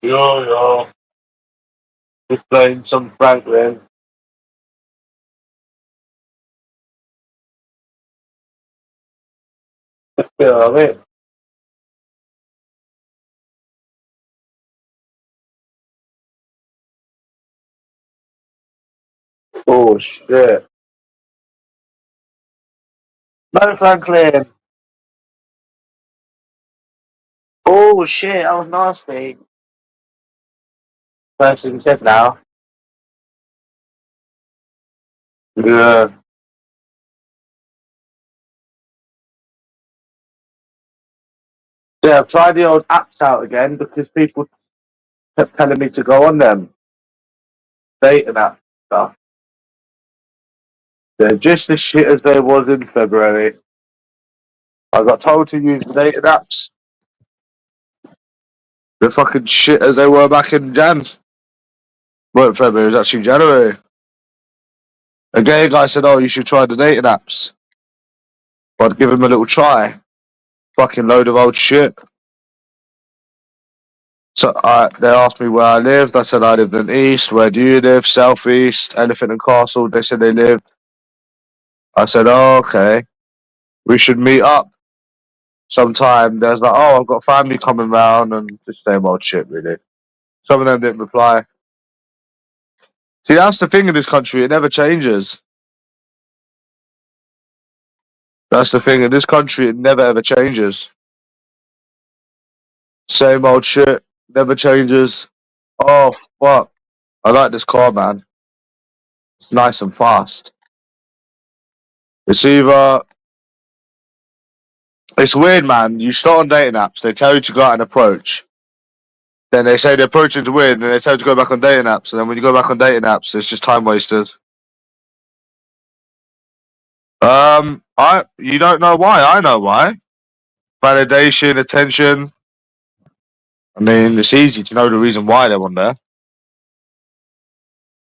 Yo, just playing some Franklin. You know what I mean? Oh shit. No Franklin. Oh shit, that was nasty. First thing you said now. Yeah. Yeah, I've tried the old apps out again because people kept telling me to go on them. Dating app stuff. They're just as shit as they was in February. I got told to use the dating apps. They're fucking shit as they were back in Jan. Weren't February, it was actually January. A gay guy said, "Oh, you should try the dating apps." But I'd give him a little try. Fucking load of old shit. So they asked me where I lived. I said I lived in East. Where do you live? Southeast, Elephant and Castle. They said they lived. I said, oh, okay. We should meet up sometime. There's like, oh, I've got family coming round and the same old shit, really. Some of them didn't reply. See, that's the thing in this country. It never changes. That's the thing in this country. It never ever changes. Same old shit. Never changes. Oh, fuck. I like this car, man. It's nice and fast. It's either It's weird, man. You start on dating apps, they tell you to go out and approach. Then they say the approach is weird, and they tell you to go back on dating apps. And then when you go back on dating apps, it's just time wasters. You don't know why. I know why. Validation, attention. I mean, it's easy to know the reason why they're on there.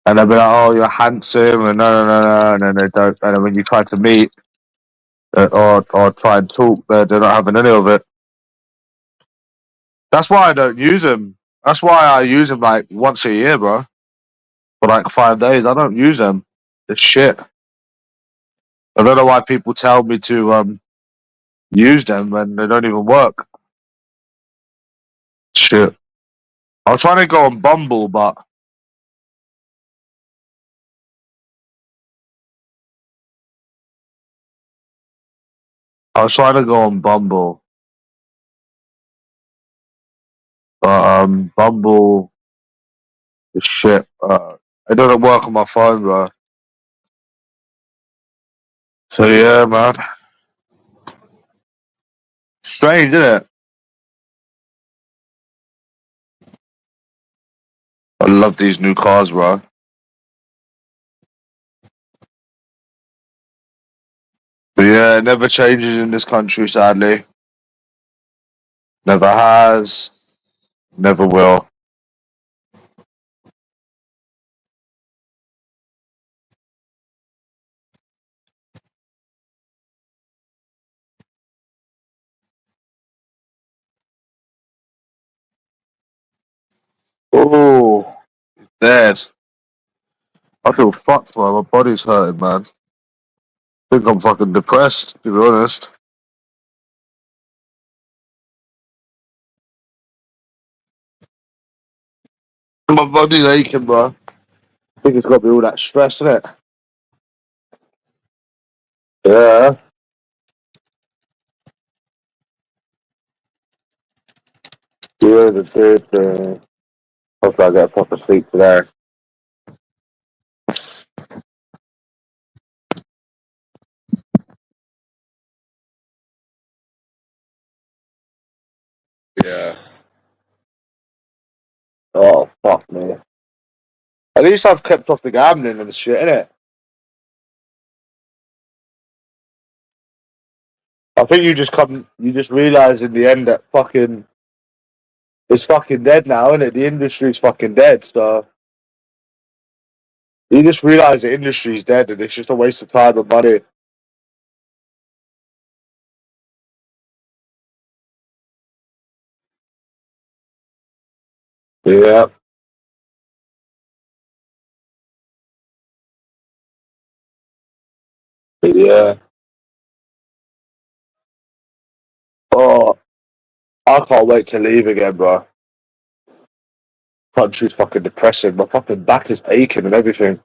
And they'll be like, "Oh, you're handsome," and no, and then they don't. And then when you try to meet or try and talk, they're not having any of it. That's why I don't use them. That's why I use them like once a year, bro. For like 5 days. I don't use them. It's shit. I don't know why people tell me to use them when they don't even work. Shit. I was trying to go on Bumble, but I was trying to go on Bumble, but Bumble is shit. It doesn't work on my phone, bro. So yeah, man. Strange, isn't it? I love these new cars, bro. But yeah, it never changes in this country, sadly. Never has, never will. Oh, dead. I feel fucked, man. My body's hurting, man. I think I'm fucking depressed, to be honest. My body's aching, bro. I think it's got to be all that stress, isn't it? Yeah. Yeah, the truth. Hopefully I get a proper sleep today. Yeah. Oh, fuck me. At least I've kept off the gambling and the shit, innit? I think you just realise in the end that fucking, it's fucking dead now, innit? The industry's fucking dead, so you just realise the industry's dead and it's just a waste of time and money. Yeah. Yeah. Oh, I can't wait to leave again, bro. Country's fucking depressing. My fucking back is aching and everything.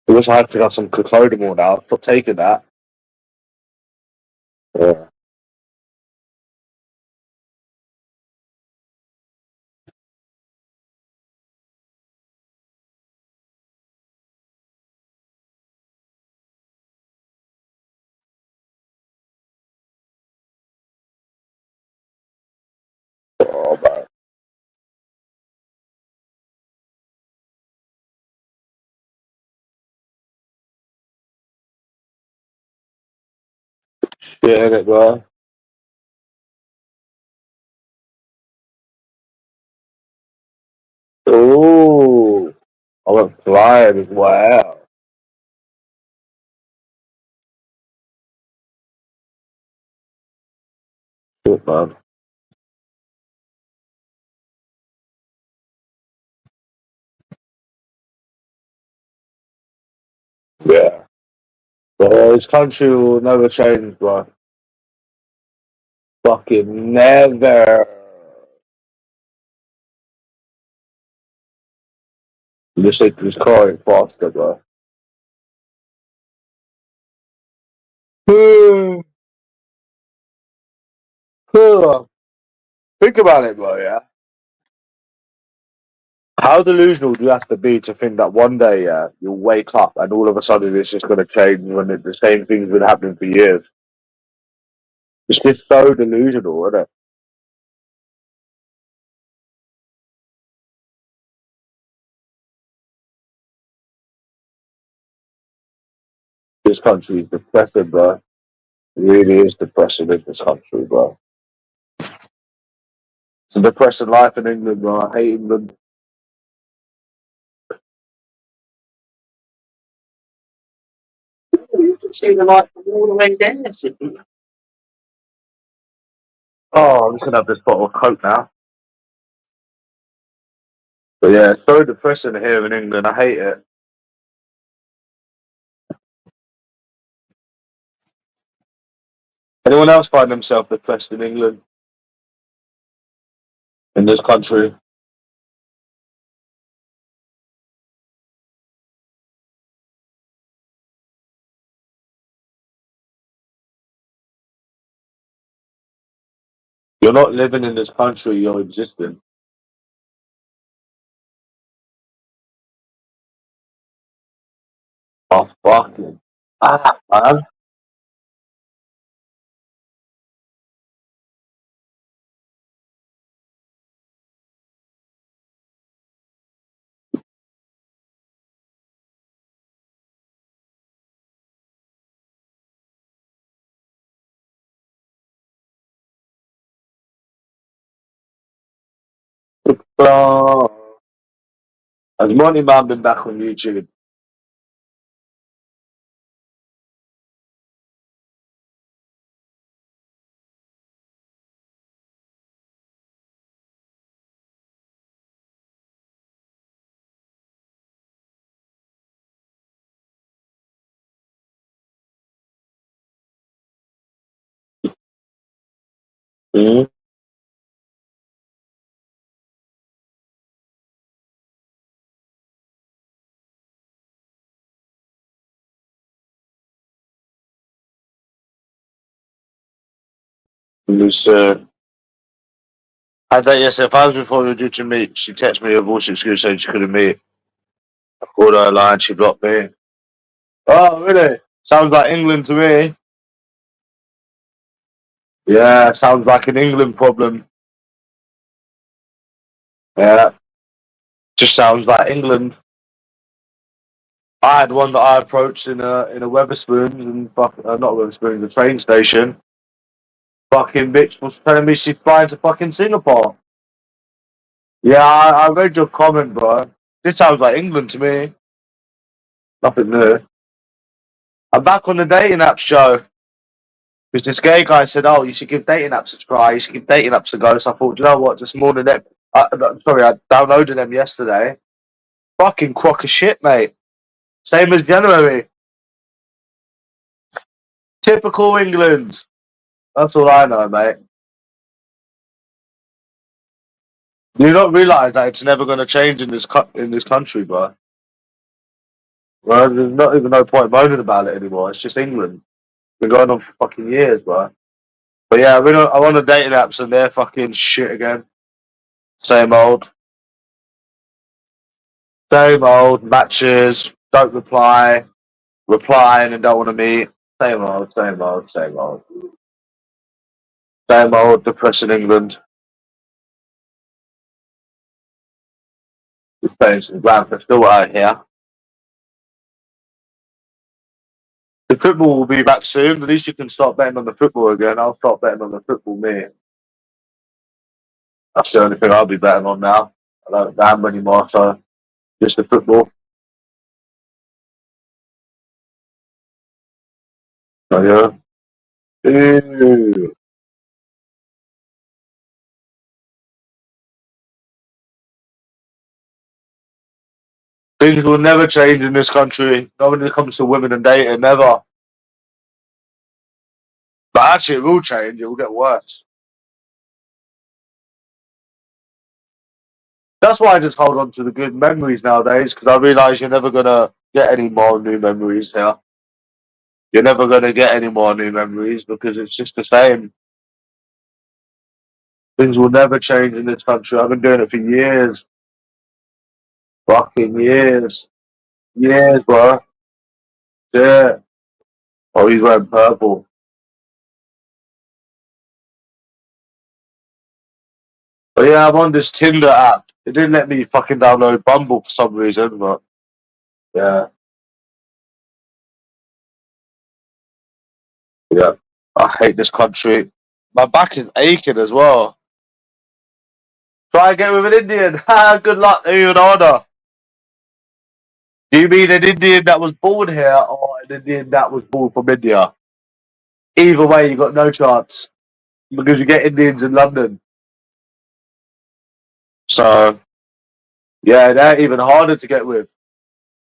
I wish I could have some cocodamol now. Stop taking that. Yeah. Oh, man. Shit, innit, bro? Ooh. I went flying as well. Shit, man. Yeah. But this country will never change, bro. Fucking never. You just need to call it faster, bro. Think about it, bro, yeah? How delusional do you have to be to think that one day, yeah, you'll wake up and all of a sudden it's just going to change when the same thing's been happening for years? It's just so delusional, isn't it? This country is depressing, bro. It really is depressing in this country, bro. It's a depressing life in England, bro. I hate England. You can see the light from all the way there. Oh, I'm just going to have this bottle of Coke now. But yeah, it's so depressing here in England. I hate it. Anyone else find themselves depressed in England, in this country? You're not living in this country, you're existing. Oh, fucking. Man. Uh, has Money Man been back on YouTube? Mm-hmm. I think, yes, if I was before we were due to meet, she texted me a voice excuse saying she couldn't meet. I called her a line, she blocked me. Oh, really? Sounds like England to me. Yeah, sounds like an England problem. Yeah, just sounds like England. I had one that I approached in a Weatherspoons and not Weatherspoons, the train station. Fucking bitch was telling me she's flying to fucking Singapore. Yeah, I read your comment, bro. This sounds like England to me. Nothing new. I'm back on the dating apps, Joe. Because this gay guy said, "Oh, you should give dating apps a try. You should give dating apps a go." So I thought, you know what? This morning, I downloaded them yesterday. Fucking crock of shit, mate. Same as January. Typical England. That's all I know, mate. Do you not realise that it's never going to change in this country, bro? Well, there's not even no point moaning about it anymore. It's just England. Been going on for fucking years, bro. But yeah, I'm on the dating apps and they're fucking shit again. Same old. Same old. Matches. Don't reply. Replying and don't want to meet. Same old, same old, same old. Same old depressing England. Just playing some grand for still out here. The football will be back soon. At least you can start betting on the football again. I'll start betting on the football, me. That's the only thing I'll be betting on now. I don't gamble anymore, so just the football. So yeah. Ew. Things will never change in this country. Not when it comes to women and dating, never. But actually, it will change. It will get worse. That's why I just hold on to the good memories nowadays, because I realise you're never gonna get any more new memories here. You're never gonna get any more new memories because it's just the same. Things will never change in this country. I've been doing it for years. Fucking years. Years, bro. Yeah. Oh, he's wearing purple. But yeah, I'm on this Tinder app. It didn't let me fucking download Bumble for some reason, but yeah. Yeah. I hate this country. My back is aching as well. Try and get with an Indian. Ha, good luck to you and order. Do you mean an Indian that was born here or an Indian that was born from India? Either way, you got no chance because you get Indians in London. So yeah, they're even harder to get with.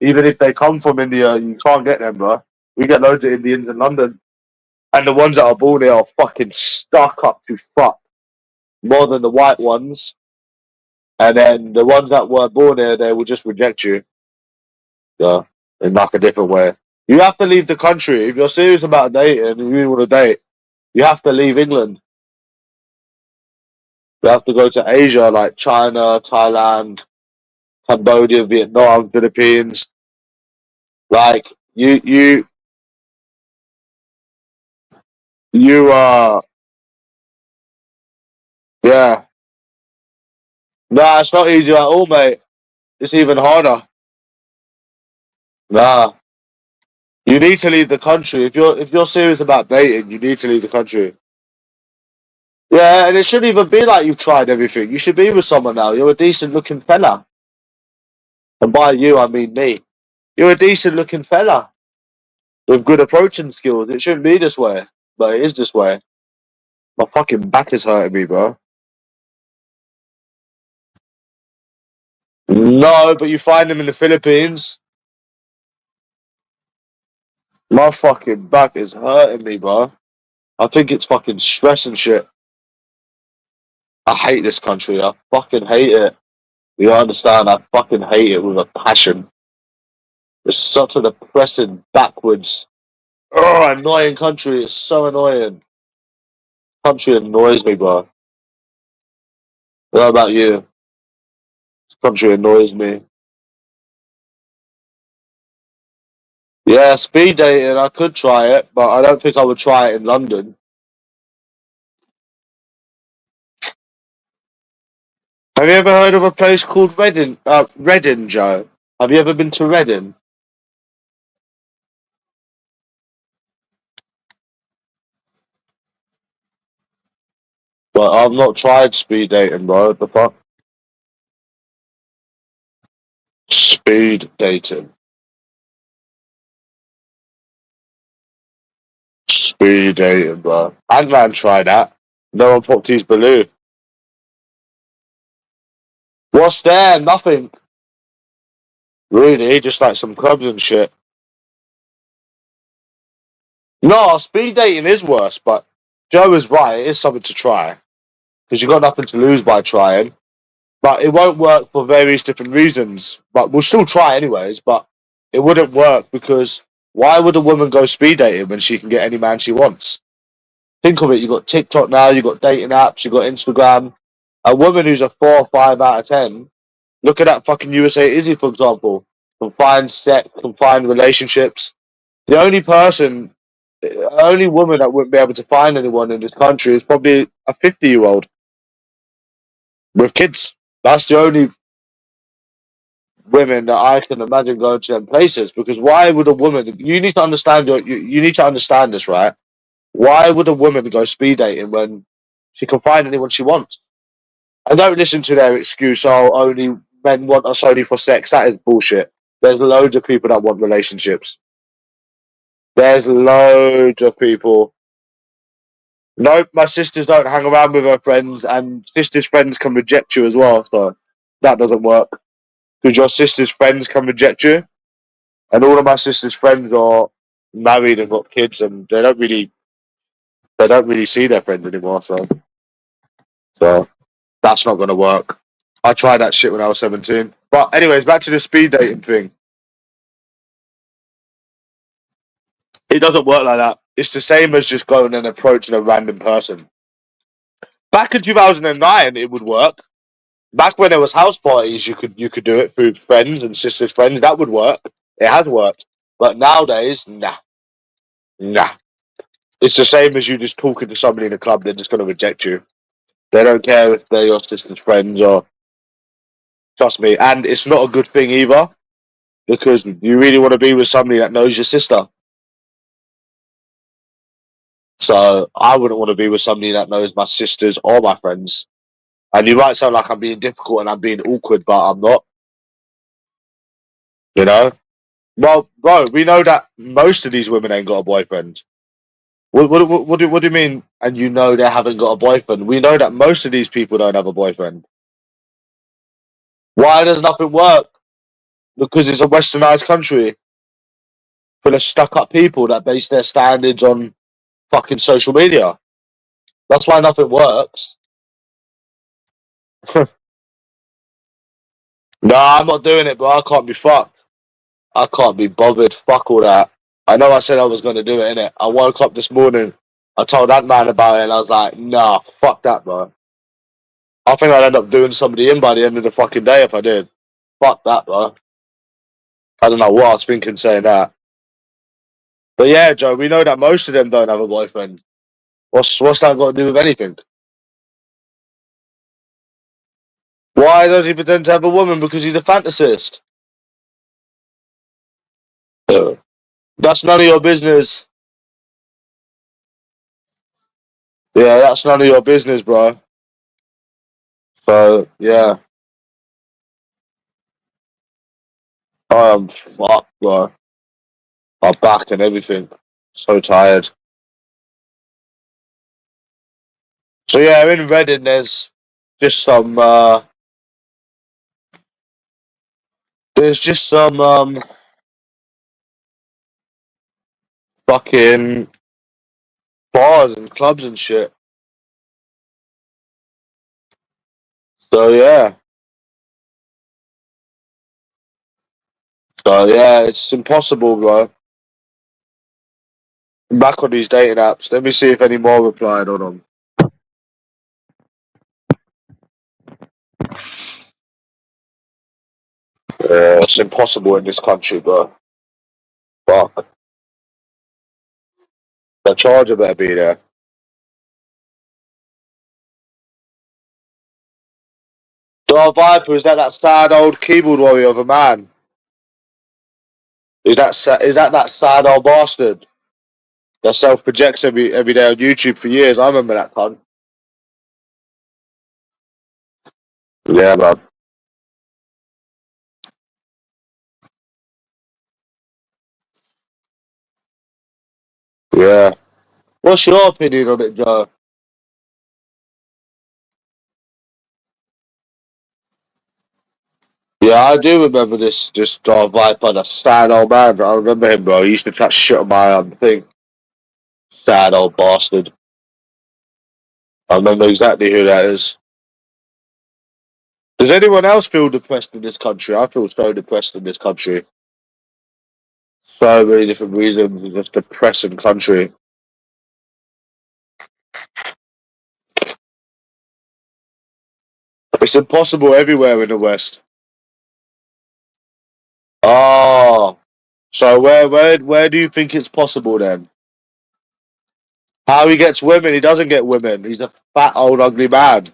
Even if they come from India, you can't get them, bro. We get loads of Indians in London, and the ones that are born here are fucking stuck up to fuck more than the white ones. And then the ones that were born here, they will just reject you. Yeah, in like a different way. You have to leave the country if you're serious about dating and you really want to date. You have to leave England. You have to go to Asia, like China, Thailand, Cambodia, Vietnam, Philippines. Like you yeah. Nah, it's not easy at all, mate. It's even harder. Nah, you need to leave the country if you're serious about dating. You need to leave the country. Yeah, and it shouldn't even be like you've tried everything. You should be with someone now. You're a decent looking fella, and by you I mean me. You're a decent looking fella with good approaching skills. It shouldn't be this way, but it is this way. My fucking back is hurting me, bro. No, but you find them in the Philippines. My fucking back is hurting me, bro. I think it's fucking stress and shit. I hate this country. I fucking hate it. You understand? I fucking hate it with a passion. It's such a depressing, backwards, annoying country. It's so annoying. Country annoys me, bro. What about you? This country annoys me. Yeah, speed dating, I could try it, but I don't think I would try it in London. Have you ever heard of a place called Reading? Reading, Joe. Have you ever been to Reading? But I've not tried speed dating, bro. What the fuck? Speed dating. Speed dating, bro. Ant-Man tried that. No one popped his balloon. What's there? Nothing. Really, just like some clubs and shit. No, speed dating is worse, but Joe is right. It is something to try because you got nothing to lose by trying. But it won't work for various different reasons. But we'll still try anyways. But it wouldn't work because why would a woman go speed dating when she can get any man she wants? Think of it. You got TikTok now. You got dating apps. You got Instagram. A woman who's a 4 or 5 out of 10. Look at that fucking USA Izzy, for example. Confined relationships. The only woman that wouldn't be able to find anyone in this country is probably a 50-year-old with kids. That's the only women that I can imagine going to them places. Because why would a woman? You need to understand. You need to understand this, right? Why would a woman go speed dating when she can find anyone she wants? And don't listen to their excuse. Oh, only men want us only for sex. That is bullshit. There's loads of people that want relationships. There's loads of people. Nope, my sisters don't hang around with her friends, and sisters' friends can reject you as well. So that doesn't work because your sister's friends can reject you, and all of my sister's friends are married and got kids, and they don't really see their friends anymore. So that's not gonna work. I tried that shit when I was 17. But anyways, back to the speed dating thing. It doesn't work like that. It's the same as just going and approaching a random person. Back in 2009, it would work. Back when there was house parties, you could do it through friends and sisters' friends. That would work. It has worked. But nowadays, nah. It's the same as you just talking to somebody in a club. They're just going to reject you. They don't care if they're your sister's friends or trust me. And it's not a good thing either because you really want to be with somebody that knows your sister. So I wouldn't want to be with somebody that knows my sisters or my friends. And you might sound like I'm being difficult and I'm being awkward, but I'm not. You know? Well, bro, we know that most of these women ain't got a boyfriend. What do you mean? And you know they haven't got a boyfriend. We know that most of these people don't have a boyfriend. Why does nothing work? Because it's a westernized country full of stuck-up people that base their standards on fucking social media. That's why nothing works. Nah, I'm not doing it, bro. I can't be fucked. I can't be bothered. Fuck all that. I know I said I was going to do it, innit? I woke up this morning. I told that man about it, and I was like, nah, fuck that, bro. I think I'd end up doing somebody in by the end of the fucking day if I did. Fuck that, bro. I don't know what I was thinking saying that. But yeah, Joe, we know that most of them don't have a boyfriend. What's that got to do with anything? Why does he pretend to have a woman? Because he's a fantasist. That's none of your business. Yeah, that's none of your business, bro. So yeah, I'm fucked, bro. My back and everything. So tired. So yeah, in Reading, just some. There's just some fucking bars and clubs and shit. So yeah, it's impossible, bro. I'm back on these dating apps. Let me see if any more replied on them. Yeah, it's impossible in this country, bro. Fuck. The charger better be there. Dark Viper, is that sad old keyboard warrior of a man? Is that sad old bastard that self projects every day on YouTube for years? I remember that cunt. Yeah, man. Yeah. What's your opinion on it, Joe? Yeah, I do remember this Viper, the sad old man. I remember him, bro. He used to chat shit on my thing. Sad old bastard. I remember exactly who that is. Does anyone else feel depressed in this country? I feel so depressed in this country. So many different reasons. It's just a depressing country. It's impossible everywhere in the West. Oh, so where do you think it's possible then? How he gets women? He doesn't get women. He's a fat old ugly man.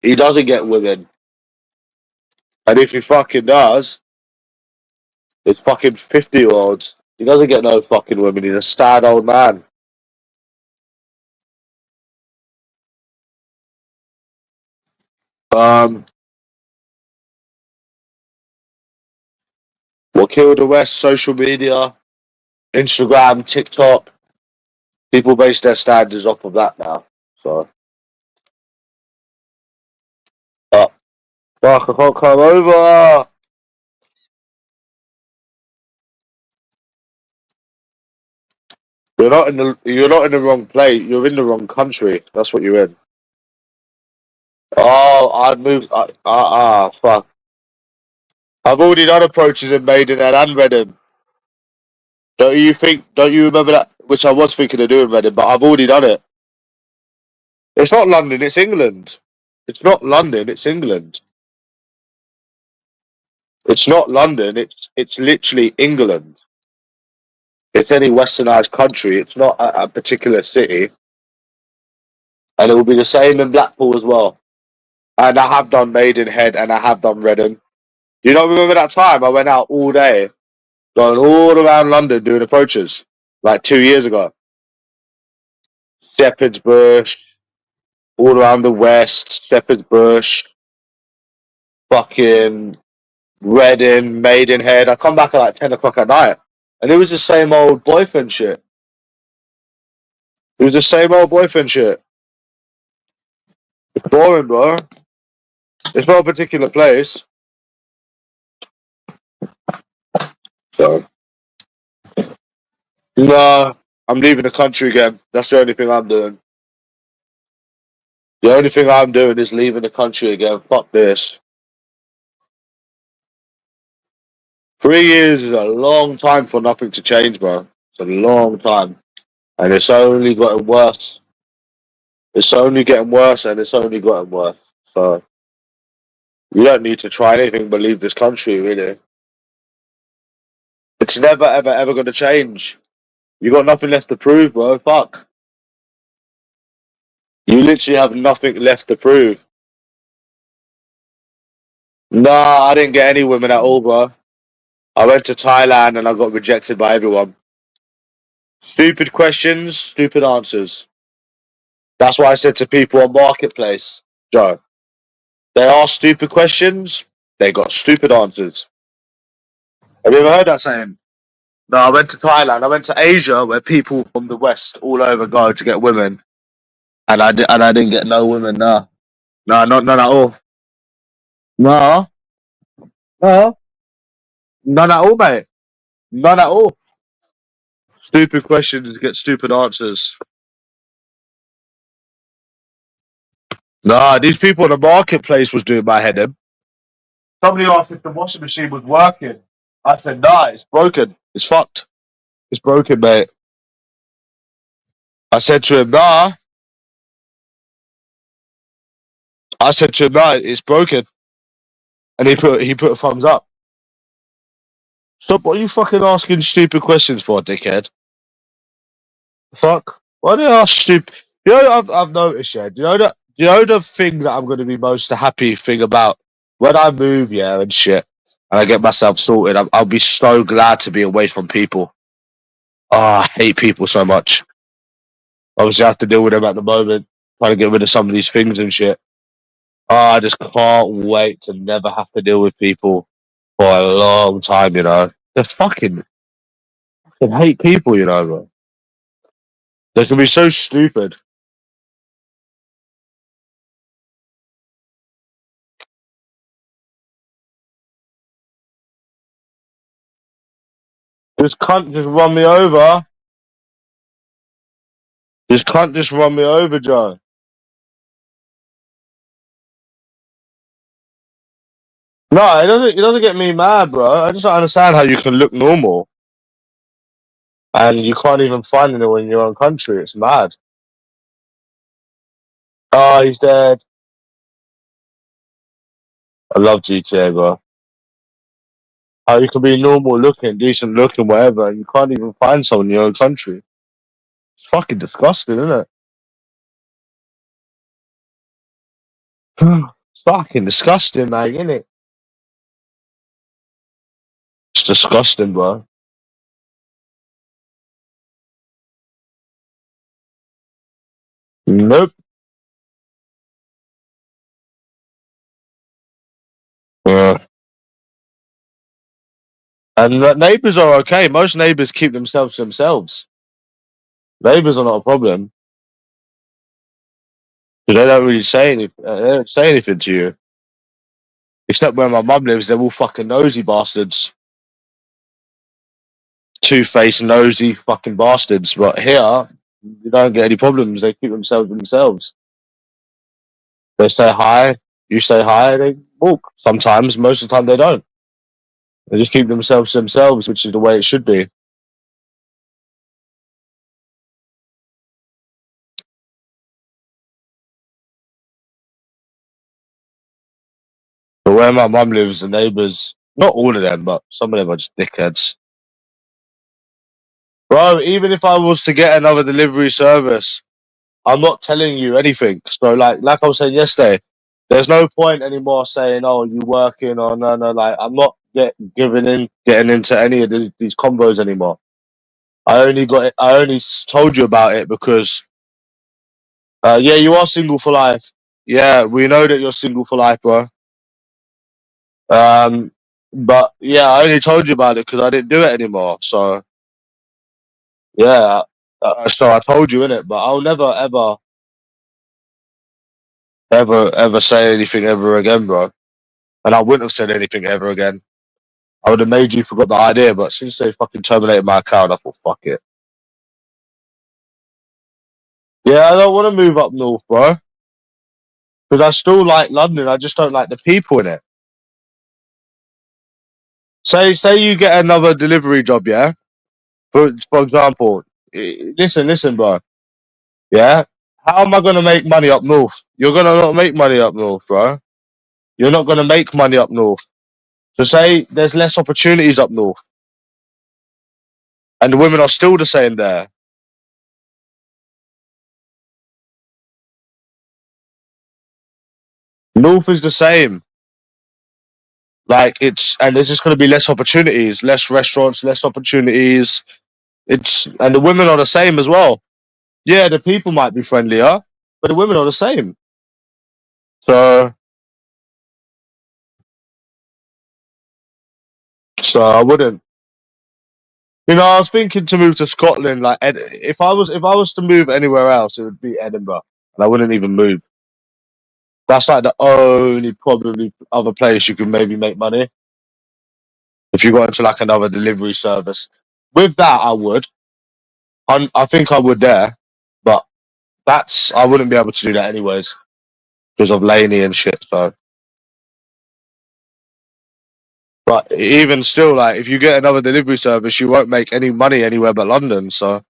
He doesn't get women. And if he fucking does, it's fucking 50-year-olds. He doesn't get no fucking women. He's a sad old man. Um, what killed the West? Social media, Instagram, TikTok. People base their standards off of that now. So, but fuck, I can't come over. You're not in the wrong place. You're in the wrong country. That's what you're in. Oh, I'd moved. Fuck. I've already done approaches in Maidenhead and Reading. Don't you think? Don't you remember that? Which I was thinking of doing Reading, but I've already done it. It's not London. It's England. It's not London. It's England. It's not London. It's literally England. It's any westernized country. It's not a particular city, and it will be the same in Blackpool as well. And I have done Maidenhead and I have done Reading. Do you not remember that time I went out all day, going all around London doing approaches, like 2 years ago? Shepherd's Bush, all around the west, Shepherd's Bush, fucking Reading, Maidenhead. I come back at like 10 o'clock at night, and it was the same old boyfriend shit. It was the same old boyfriend shit. It's boring, bro. It's not a particular place. So, no, I'm leaving the country again. That's the only thing I'm doing. The only thing I'm doing is leaving the country again. Fuck this. 3 years is a long time for nothing to change, bro. It's a long time. And it's only gotten worse. It's only getting worse and it's only gotten worse. So you don't need to try anything but leave this country, really. It's never, ever, ever going to change. You got nothing left to prove, bro. Fuck. You literally have nothing left to prove. Nah, I didn't get any women at all, bro. I went to Thailand and I got rejected by everyone. Stupid questions, stupid answers. That's why I said to people on Marketplace, Joe, they asked stupid questions, they got stupid answers. Have you ever heard that saying? No, I went to Thailand. I went to Asia, where people from the West all over go to get women, and I didn't get no women. No, no, not none at all. No, no, none at all, mate. None at all. Stupid questions get stupid answers. Nah, these people in the marketplace was doing my head in. Somebody asked if the washing machine was working. I said, nah, it's broken. It's fucked. It's broken, mate. I said to him, nah. I said to him, nah, it's broken. And he put a thumbs up. Stop, what are you fucking asking stupid questions for, dickhead? Fuck. Why do you ask stupid? You know, I've noticed, yeah. Do you know the thing that I'm going to be most happy thing about when I move, yeah, and shit, and I get myself sorted? I'll be so glad to be away from people. Oh, I hate people so much. Obviously, I have to deal with them at the moment, trying to get rid of some of these things and shit. Oh, I just can't wait to never have to deal with people for a long time. You know, they fucking hate people. You know, bro. They can be so stupid. This cunt just run me over. This cunt just run me over, Joe. No, it doesn't get me mad, bro. I just don't understand how you can look normal and you can't even find anyone in your own country. It's mad. Oh, he's dead. I love GTA, bro. How you can be normal looking, decent looking, whatever, and you can't even find someone in your own country. It's fucking disgusting, isn't it? It's fucking disgusting, man, isn't it? It's disgusting, bro. Nope. Yeah. And neighbours are okay. Most neighbours keep themselves to themselves. Neighbours are not a problem because they don't really say anything. They don't say anything to you. Except where my mum lives, they're all fucking nosy bastards. Two-faced, nosy fucking bastards. But here, you don't get any problems. They keep themselves to themselves. They say hi, you say hi, they walk. Sometimes, most of the time, they don't. They just keep themselves to themselves, which is the way it should be. But where my mum lives, the neighbours, not all of them, but some of them are just dickheads. Bro, even if I was to get another delivery service, I'm not telling you anything. So, like I was saying yesterday, there's no point anymore saying, "Oh, you working?" or no. Like, I'm not getting into any of these combos anymore. I only got it. I only told you about it because, yeah, you are single for life. Yeah, we know that you're single for life, bro. Um, but yeah, I only told you about it because I didn't do it anymore. So yeah, so I told you innit. But I'll never ever say anything ever again, bro. And I wouldn't have said anything ever again. I would have made you forgot the idea, but since they fucking terminated my account, I thought, fuck it. Yeah, I don't want to move up north, bro. Because I still like London. I just don't like the people in it. Say you get another delivery job, yeah? For example, listen, bro. Yeah? How am I going to make money up north? You're going to not make money up north, bro. You're not going to make money up north. So say there's less opportunities up north. And the women are still the same there. North is the same. Like and there's just going to be less opportunities, less restaurants, less opportunities. And the women are the same as well. Yeah, the people might be friendlier, but the women are the same. So, I wouldn't. You know, I was thinking to move to Scotland. Like, if I was to move anywhere else, it would be Edinburgh, and I wouldn't even move. That's like the only probably other place you could maybe make money if you got into like another delivery service. With that, I would. I think I would there, but I wouldn't be able to do that anyways because of Laney and shit. So, but even still, like if you get another delivery service, you won't make any money anywhere but London. So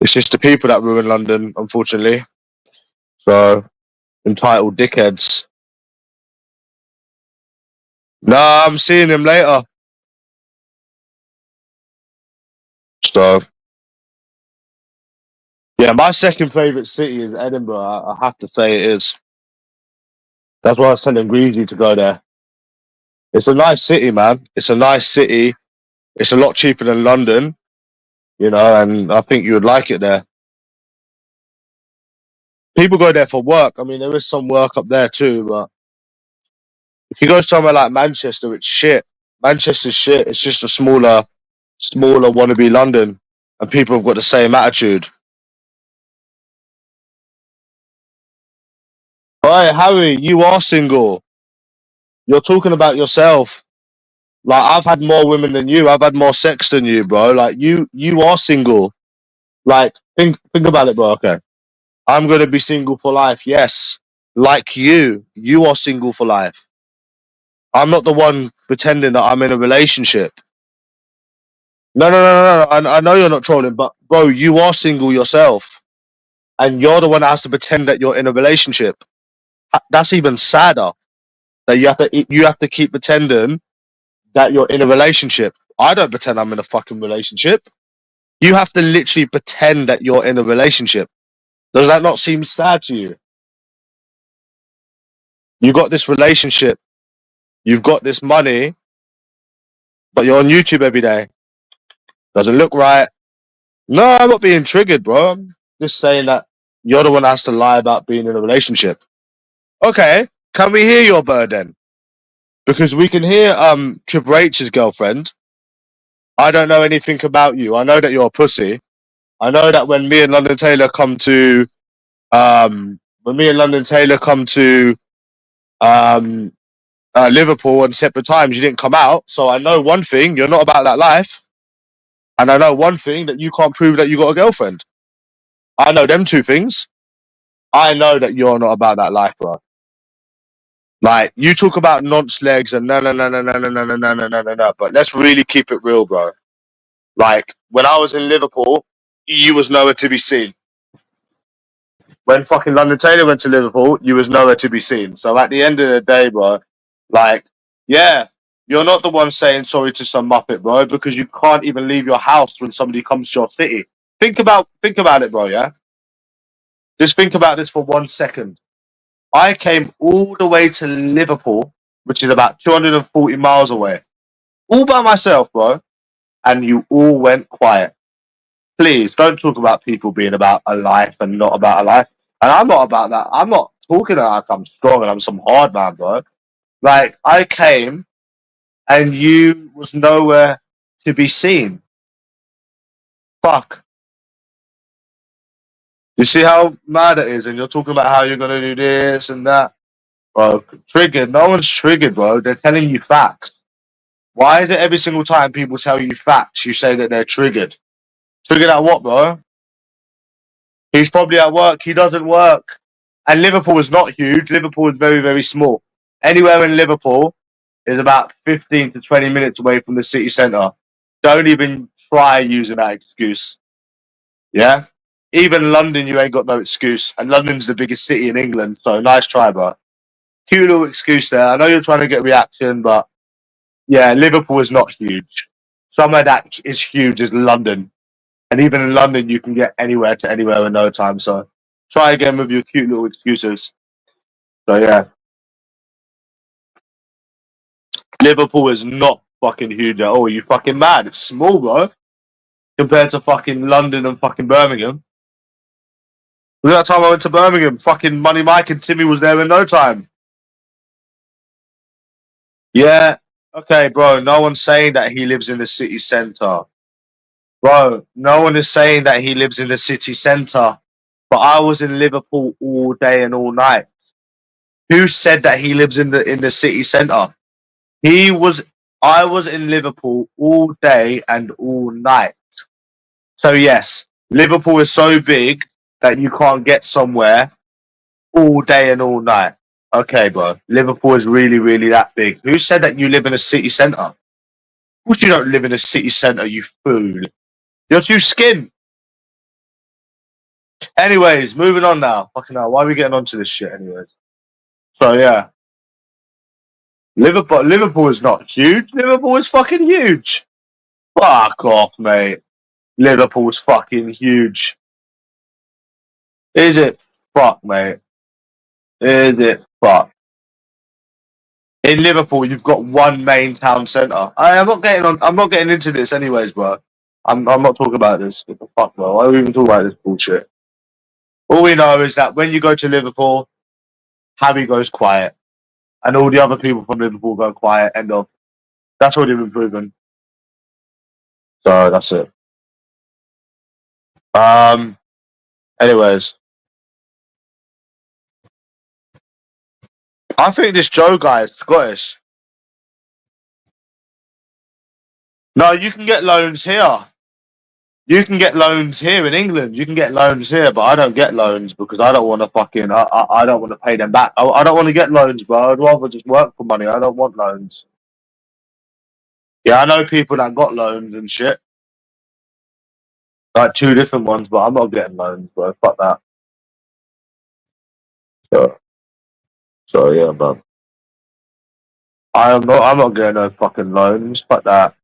it's just the people that ruin London, unfortunately. So entitled dickheads. Nah, I'm seeing him later. So yeah, my second favourite city is Edinburgh. I have to say it is. That's why I was telling Greasy to go there. It's a nice city, man. It's a nice city. It's a lot cheaper than London, you know, and I think you would like it there. People go there for work. I mean, there is some work up there too, but if you go somewhere like Manchester, it's shit. Manchester's shit. It's just a smaller. smaller wannabe London, and people have got the same attitude. Alright, Harry, you are single. You're talking about yourself. Like, I've had more women than you. I've had more sex than you, bro. Like, you are single. Like, think about it, bro. Okay, I'm gonna be single for life. Yes, like you are single for life. I'm not the one pretending that I'm in a relationship. No. I know you're not trolling, but bro, you are single yourself, and you're the one that has to pretend that you're in a relationship. That's even sadder. That you have to keep pretending that you're in a relationship. I don't pretend I'm in a fucking relationship. You have to literally pretend that you're in a relationship. Does that not seem sad to you? You got this relationship, you've got this money, but you're on YouTube every day. Doesn't look right. No, I'm not being triggered, bro. I'm just saying that you're the one that has to lie about being in a relationship. Okay, can we hear your bird then? Because we can hear Triple H's girlfriend. I don't know anything about you. I know that you're a pussy. I know that when me and London Taylor come to Liverpool on separate times, you didn't come out. So I know one thing: you're not about that life, and I know one thing that you can't prove that you got a girlfriend. I know them two things. I know that you're not about that life, bro. Like, you talk about nonce legs and no. But let's really keep it real, bro. Like, when I was in Liverpool, you was nowhere to be seen. When fucking London Taylor went to Liverpool, you was nowhere to be seen. So at the end of the day, bro, like, yeah, you're not the one saying sorry to some muppet, bro, because you can't even leave your house when somebody comes to your city. Think about it, bro. Yeah, just think about this for 1 second. I came all the way to Liverpool, which is about 240 miles away, all by myself, bro, and you all went quiet. Please don't talk about people being about a life and not about a life. And I'm not about that. I'm not talking like I'm strong and I'm some hard man, bro. Like, I came and you was nowhere to be seen. Fuck. You see how mad it is? And you're talking about how you're gonna do this and that. Bro, triggered. No one's triggered, bro. They're telling you facts. Why is it every single time people tell you facts, you say that they're triggered? Triggered at what, bro? He's probably at work. He doesn't work. And Liverpool is not huge. Liverpool is very, very small. Anywhere in Liverpool is about 15 to 20 minutes away from the city centre. Don't even try using that excuse. Yeah? Even London, you ain't got no excuse. And London's the biggest city in England. So nice try, bro. Cute little excuse there. I know you're trying to get reaction, but yeah, Liverpool is not huge. Somewhere that is huge is London. And even in London, you can get anywhere to anywhere in no time. So try again with your cute little excuses. So yeah, Liverpool is not fucking huge at all. You fucking mad? It's small, bro, compared to fucking London and fucking Birmingham. Look at that time I went to Birmingham. Fucking Money Mike and Timmy was there in no time. Yeah, okay, bro. No one's saying that he lives in the city centre. Bro, no one is saying that he lives in the city centre. But I was in Liverpool all day and all night. Who said that he lives in the city centre? He was. I was in Liverpool all day and all night. So yes, Liverpool is so big that you can't get somewhere all day and all night. Okay, bro. Liverpool is really, really that big. Who said that you live in a city centre? Of course you don't live in a city centre, you fool. You're too skin. Anyways, moving on now. Fucking hell, why are we getting onto this shit anyways? So yeah. Liverpool is not huge. Liverpool is fucking huge. Fuck off, mate. Liverpool's fucking huge. Is it? Fuck, mate. Is it? Fuck. In Liverpool, you've got one main town centre. I'm not getting on. I'm not getting into this, anyways, bro. I'm not talking about this. What the fuck, bro? Why are we even talking about this bullshit? All we know is that when you go to Liverpool, Harry goes quiet, and all the other people from Liverpool go quiet. End of. That's already been proven. So that's it. Anyways, I think this Joe guy is Scottish. No, you can get loans here. You can get loans here in England. You can get loans here, but I don't get loans because I don't want to fucking. I don't want to pay them back. I don't want to get loans, bro. I'd rather just work for money. I don't want loans. Yeah, I know people that got loans and shit, like 2 different ones, but I'm not getting loans, bro. Fuck that. So, so yeah, but I'm not. I'm not getting no fucking loans. Fuck that.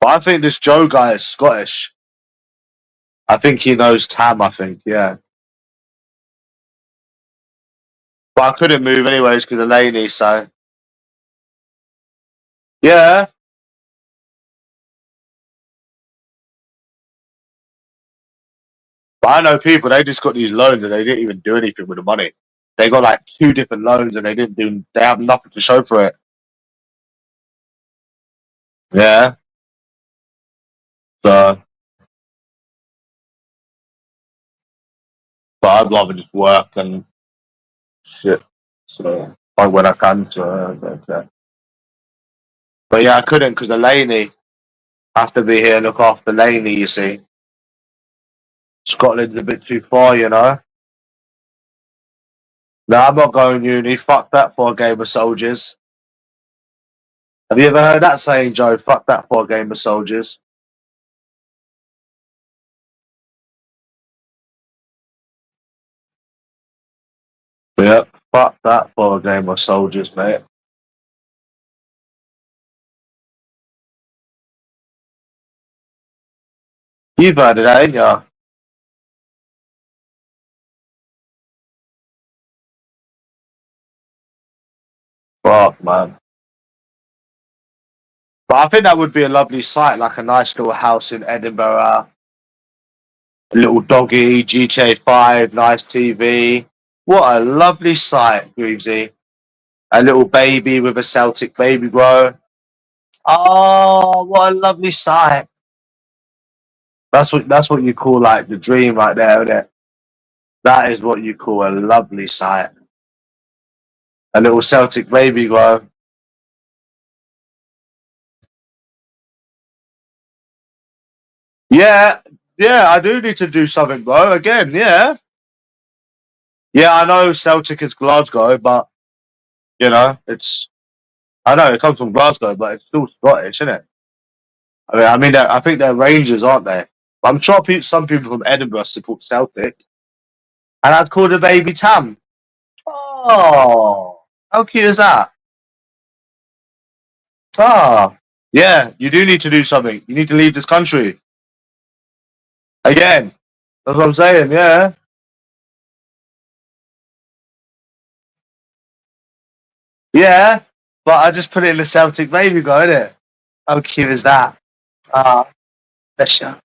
But I think this Joe guy is Scottish. I think he knows Tam. I think, yeah. But I couldn't move anyways because of Laney. So yeah. But I know people. They just got these loans and they didn't even do anything with the money. They got like 2 different loans and they didn't do. They have nothing to show for it. Yeah. So, but I'd rather just work and shit. So, like when I can. So, okay. But yeah, I couldn't because of Laney. I have to be here and look after Laney. You see, Scotland's a bit too far, you know. No, I'm not going uni. Fuck that for a game of soldiers. Have you ever heard that saying, Joe? Fuck that for a game of soldiers. Yep. Fuck that for a game of soldiers, mate. You've heard of that, ain't ya? Fuck, man. But I think that would be a lovely sight, like a nice little house in Edinburgh, a little doggy, GTA 5, nice TV. What a lovely sight, Greavesy. A little baby with a Celtic baby, bro. Oh, what a lovely sight. That's what you call like the dream right there, isn't it? That is what you call a lovely sight. A little Celtic baby, bro. Yeah, yeah, I do need to do something, bro. Again, yeah. Yeah, I know Celtic is Glasgow, but you know, I know it comes from Glasgow, but it's still Scottish, isn't it? I mean, I think they're Rangers, aren't they? But I'm sure some people from Edinburgh support Celtic, and I'd call the baby Tam. Oh, how cute is that? Ah, yeah, you do need to do something. You need to leave this country again. That's what I'm saying. Yeah, yeah. But I just put it in the Celtic baby go, innit? How cute is that? Ah, bless you.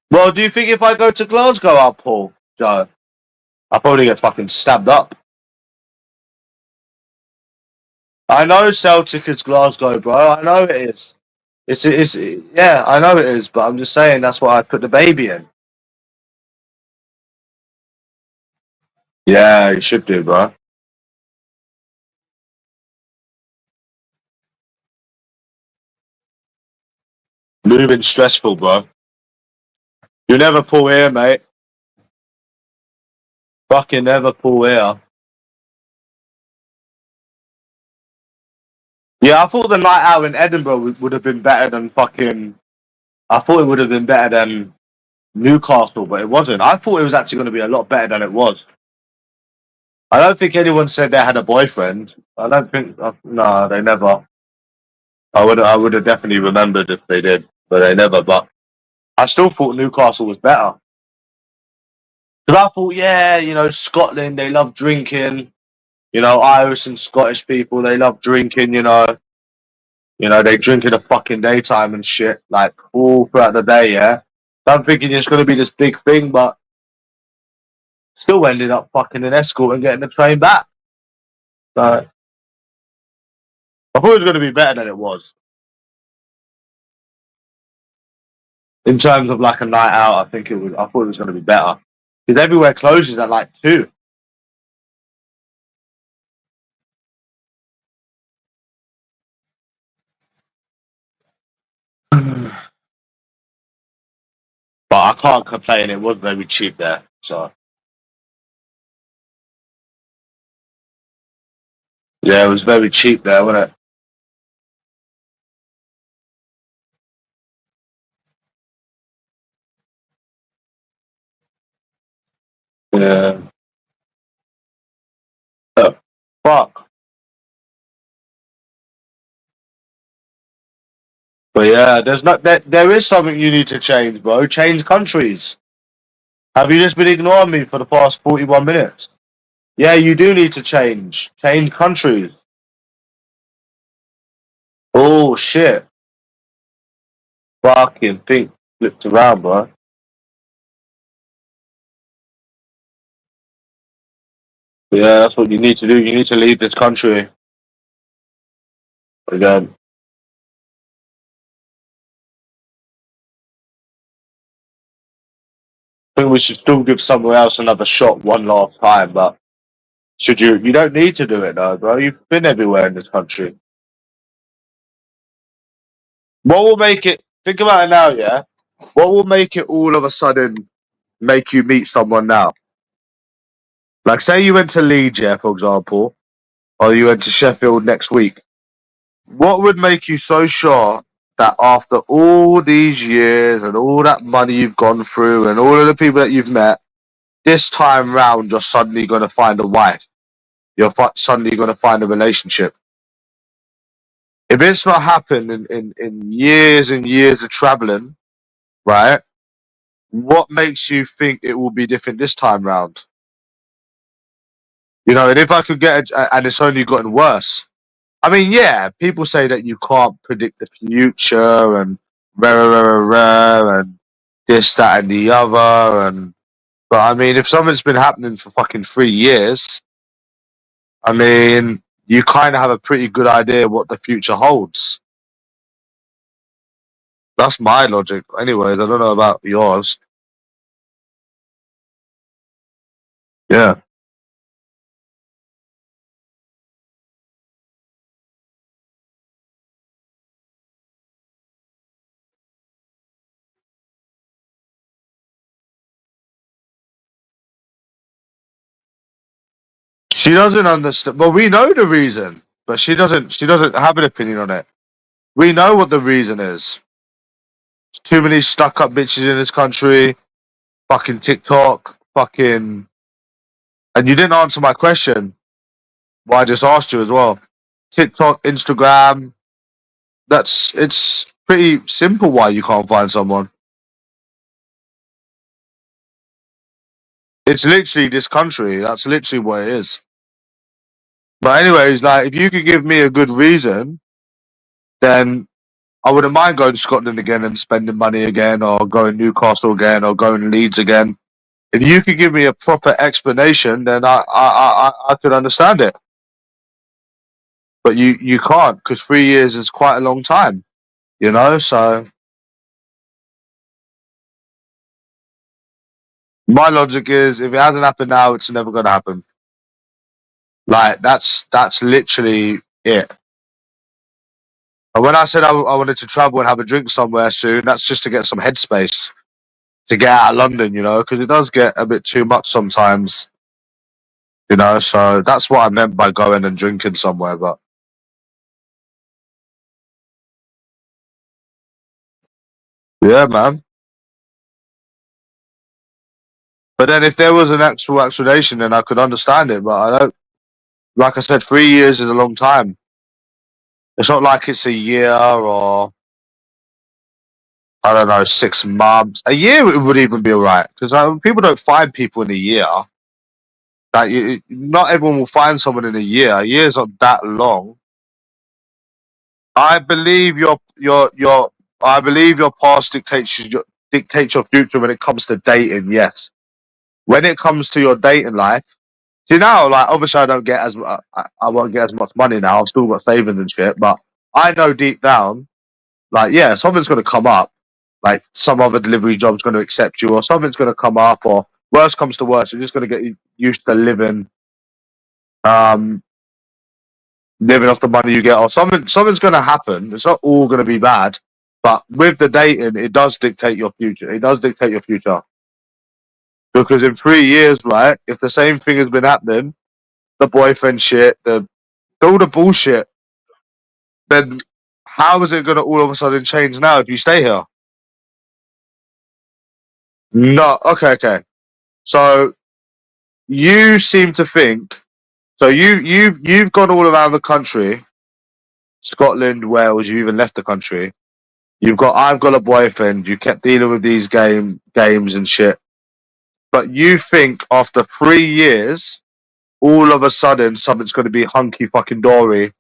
Well, do you think if I go to Glasgow, I'll pull, Joe? I'll probably get fucking stabbed up. I know Celtic is Glasgow, bro. I know it is. Yeah, I know it is, but I'm just saying that's why I put the baby in. Yeah, you should do, bro. Moving stressful, bro. You never pull here, mate. Fucking never pull here. Yeah, I thought the night out in Edinburgh would have been better than fucking. I thought it would have been better than Newcastle, but it wasn't. I thought it was actually going to be a lot better than it was. I don't think anyone said they had a boyfriend. I don't think. No, they never. I would have definitely remembered if they did, but they never. But I still thought Newcastle was better. Because I thought, yeah, Scotland, they love drinking. Irish and Scottish people, they love drinking. They drink in the fucking daytime and shit, like all throughout the day. Yeah, so I'm thinking it's going to be this big thing, but still ended up fucking an escort and getting the train back. So I thought it was going to be better than it was. In terms of like a night out, I thought it was going to be better. Because everywhere closes at like 2. But I can't complain. It was very cheap there. So yeah, it was very cheap there, wasn't it? Yeah. Fuck. But yeah, there is something you need to change, bro. Change countries. Have you just been ignoring me for the past 41 minutes? Yeah, you do need to change. Change countries. Oh shit. Fucking thing flipped around, bro. Yeah, that's what you need to do. You need to leave this country again. I think we should still give somewhere else another shot one last time, but should you? You don't need to do it though, bro. You've been everywhere in this country. What will make it? Think about it now, yeah. What will make it all of a sudden make you meet someone now? Like, say you went to Leeds, yeah, for example, or you went to Sheffield next week. What would make you so sure that after all these years and all that money you've gone through and all of the people that you've met, this time round you're suddenly going to find a wife? You're suddenly going to find a relationship. If it's not happened in years and years of traveling, right? What makes you think it will be different this time round? You know, and if I could and it's only gotten worse. I mean, yeah, people say that you can't predict the future and and this, that, and the other, but I mean, if something's been happening for fucking 3 years, I mean, you kind of have a pretty good idea what the future holds. That's my logic. Anyways, I don't know about yours. Yeah. She doesn't understand. Well, we know the reason, but she doesn't. She doesn't have an opinion on it. We know what the reason is. There's too many stuck-up bitches in this country. Fucking TikTok. Fucking. And you didn't answer my question. Well, I just asked you as well. TikTok, Instagram. It's pretty simple why you can't find someone. It's literally this country. That's literally what it is. But anyways, like if you could give me a good reason, then I wouldn't mind going to Scotland again and spending money again, or going Newcastle again, or going Leeds again. If you could give me a proper explanation, then I could understand it. But you can't, because 3 years is quite a long time, you know. So my logic is, if it hasn't happened now, it's never going to happen. Like that's literally it. And when I said I wanted to travel and have a drink somewhere soon, that's just to get some headspace to get out of London, you know, because it does get a bit too much sometimes, you know. So that's what I meant by going and drinking somewhere. But yeah, man. But then if there was an actual explanation, then I could understand it. But I don't. Like I said, 3 years is a long time. It's not like it's a year or I don't know, 6 months. A year it would even be alright, because people don't find people in a year. Like not everyone will find someone in a year. A year's not that long. I believe your I believe your past dictates your future when it comes to dating. Yes, when it comes to your dating life, See now, like obviously I don't get as I won't get as much money now. I've still got savings and shit, but I know deep down, like yeah, something's gonna come up. Like some other delivery job's gonna accept you, or something's gonna come up, or worst comes to worst, you're just gonna get used to um, living off the money you get, or something's gonna happen. It's not all gonna be bad, but with the dating, it does dictate your future. It does dictate your future because in 3 years, right, if the same thing has been happening, the boyfriend shit, the all the bullshit, then how is it going to all of a sudden change now if you stay here? No, okay. So you seem to think so. You've gone all around the country, Scotland, Wales. You even left the country. I've got a boyfriend. You kept dealing with these games and shit. But you think after 3 years, all of a sudden something's going to be hunky fucking dory,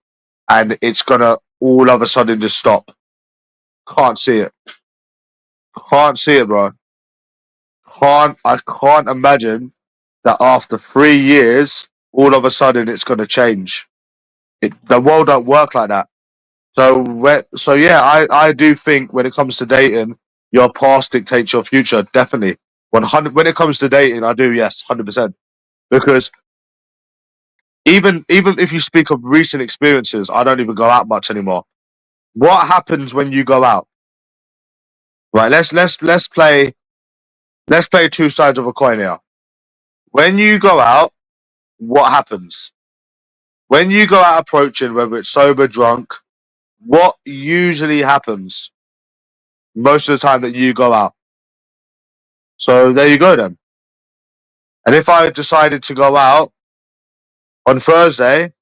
and it's gonna all of a sudden just stop. Can't see it. Can't see it, bro. I can't imagine that after 3 years, all of a sudden it's gonna change. The world don't work like that. So yeah, I do think when it comes to dating, your past dictates your future. Definitely, 100. When it comes to dating, I do, yes, 100%. Because even if you speak of recent experiences, I don't even go out much anymore. What happens when you go out? Right, let's play two sides of a coin here. When you go out, what happens? When you go out approaching, whether it's sober, drunk, what usually happens most of the time that you go out? So there you go then. And if I decided to go out on Thursday,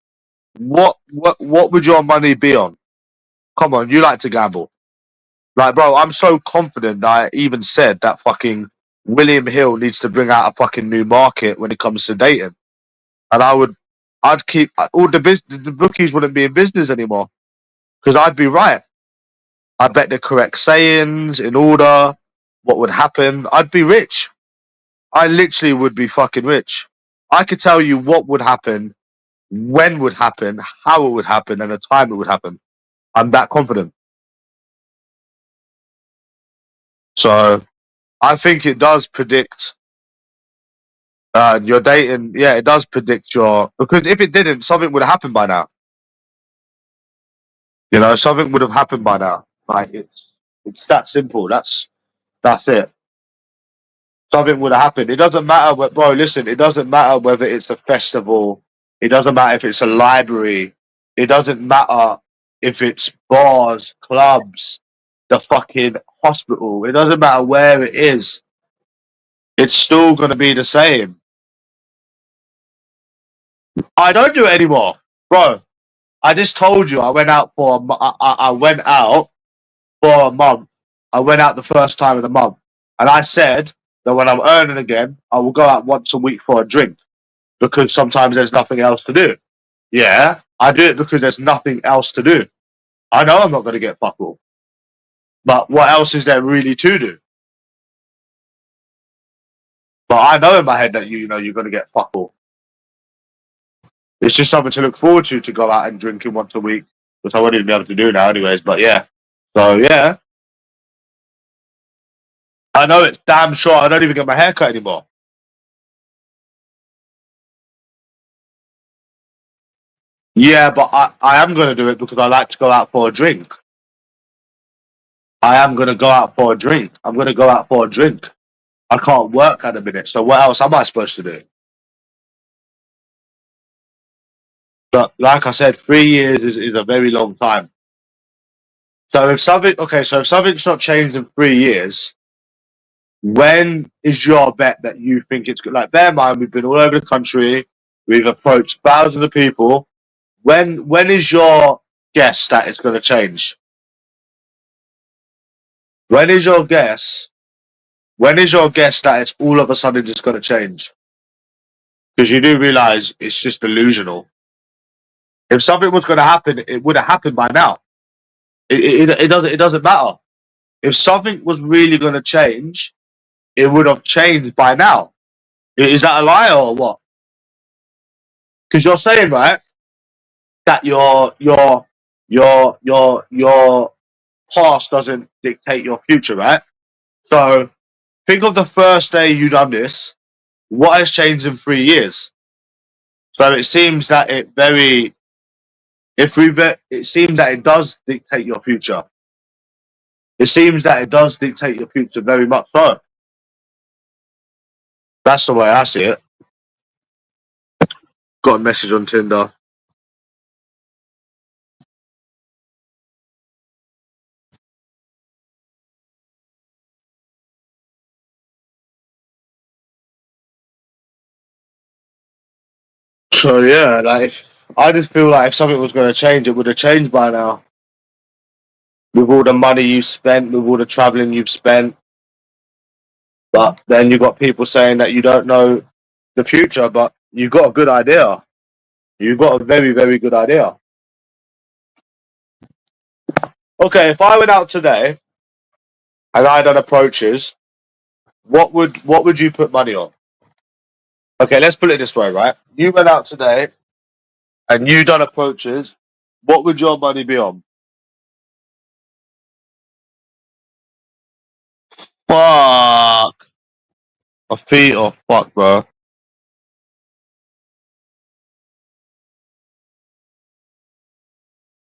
what would your money be on? Come on, you like to gamble. Like, bro, I'm so confident that I even said that fucking William Hill needs to bring out a fucking new market when it comes to dating. And I'd keep all the bookies wouldn't be in business anymore because I'd be right. I bet the correct sayings in order. What would happen? I'd be rich. I literally would be fucking rich. I could tell you what would happen, when would happen, how it would happen, and the time it would happen. I'm that confident. So I think it does predict your dating. Yeah, it does predict your because if it didn't, something would have happened by now. You know, something would have happened by now. Like it's that simple. That's it. Something would have happened. It doesn't matter what, bro. Listen, it doesn't matter whether it's a festival. It doesn't matter if it's a library. It doesn't matter if it's bars, clubs, the fucking hospital. It doesn't matter where it is. It's still gonna be the same. I don't do it anymore, bro. I just told you I went out for I went out for a month. I went out the first time of the month, and I said that when I'm earning again, I will go out once a week for a drink because sometimes there's nothing else to do. Yeah, I do it because there's nothing else to do. I know I'm not going to get fuck all, but what else is there really to do? But I know in my head that you know you're going to get fuck all. It's just something to look forward to go out and drinking once a week, which I wouldn't even be able to do now, anyways. But yeah, so yeah, I know it's damn sure I don't even get my hair cut anymore. Yeah, but I am going to do it because I like to go out for a drink. I am going to go out for a drink. I'm going to go out for a drink. I can't work at a minute. So what else am I supposed to do? But like I said, 3 years is a very long time. So if something's not changed in 3 years, when is your bet that you think it's good? Like, bear in mind, we've been all over the country. We've approached thousands of people. When is your guess that it's going to change? When is your guess? When is your guess that it's all of a sudden just going to change? Because you do realize it's just delusional. If something was going to happen, it would have happened by now. It doesn't matter. If something was really going to change, it would have changed by now. Is that a lie or what? Because you're saying, right, that your past doesn't dictate your future, right? So think of the first day you done this. What has changed in 3 years? So it seems that it seems that it does dictate your future. It seems that it does dictate your future very much so. That's the way I see it. Got a message on Tinder. So yeah, like I just feel like if something was going to change, it would have changed by now. With all the money you've spent, with all the traveling you've spent, but then you got people saying that you don't know the future, but you got a good idea. You got a very, very good idea. Okay, if I went out today and I done approaches, what would you put money on? Okay, let's put it this way, right? You went out today and you done approaches. What would your money be on? Fuck. My feet are fucked, bro.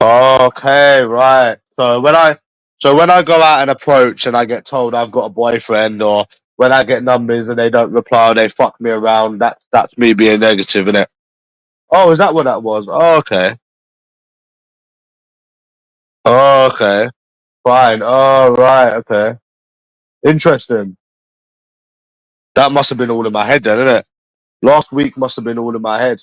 Okay, right. So when I go out and approach and I get told I've got a boyfriend, or when I get numbers and they don't reply or they fuck me around, that's me being negative, innit? Oh, is that what that was? Oh, okay. Oh, okay. Fine. Oh, right. Okay. Interesting. That must have been all in my head then, innit? Last week must have been all in my head.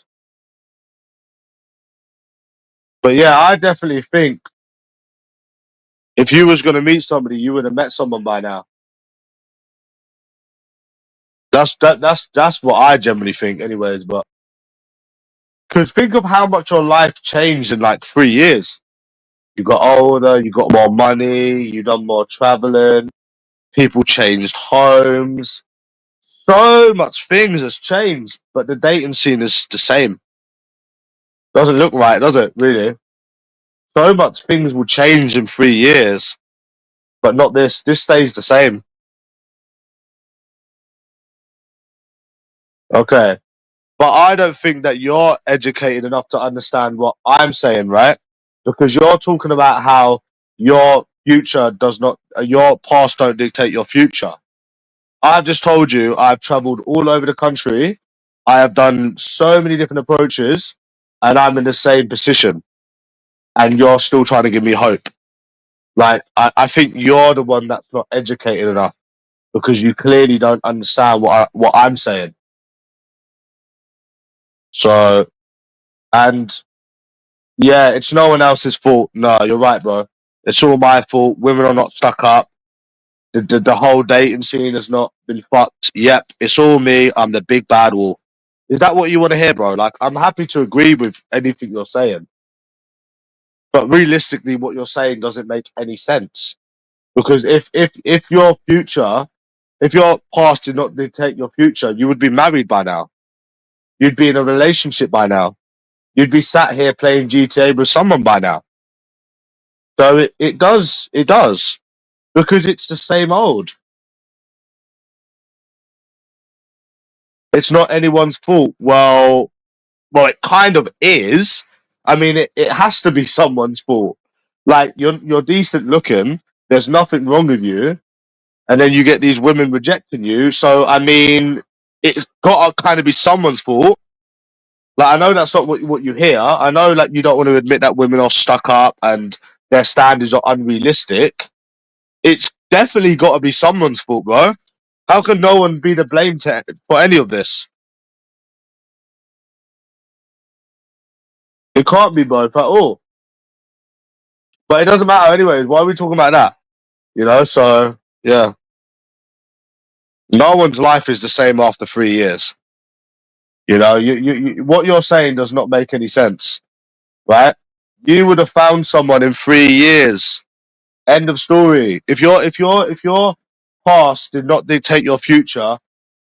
But yeah, I definitely think if you was gonna meet somebody, you would have met someone by now. That's what I generally think, anyways. But because think of how much your life changed in like 3 years. You got older, you got more money, you done more traveling, people changed homes. So much things has changed, but the dating scene is the same. Doesn't look right, does it? Really? So much things will change in 3 years, but not this. This stays the same. Okay. But I don't think that you're educated enough to understand what I'm saying, right? Because you're talking about how your future does not, your past don't dictate your future. I've just told you I've traveled all over the country. I have done so many different approaches, and I'm in the same position. And you're still trying to give me hope. Like, I think you're the one that's not educated enough because you clearly don't understand what I'm saying. So, and yeah, it's no one else's fault. No, you're right, bro. It's all my fault. Women are not stuck up. The whole dating scene has not been fucked. Yep, it's all me. I'm the big bad wolf. Is that what you want to hear, bro? Like, I'm happy to agree with anything you're saying, but realistically, what you're saying doesn't make any sense. Because if your future, if your past did not dictate your future, you would be married by now. You'd be in a relationship by now. You'd be sat here playing GTA with someone by now. So it does, because it's the same old. It's not anyone's fault. Well, it kind of is. I mean, it has to be someone's fault. Like you're decent looking. There's nothing wrong with you, and then you get these women rejecting you. So I mean, it's got to kind of be someone's fault. Like I know that's not what you hear. I know like you don't want to admit that women are stuck up and their standards are unrealistic. It's definitely got to be someone's fault, bro. How can no one be to blame for any of this? It can't be both at all. But it doesn't matter anyways. Why are we talking about that? So yeah. No one's life is the same after 3 years. What you're saying does not make any sense, right? You would have found someone in 3 years. End of story. If your past did not dictate your future,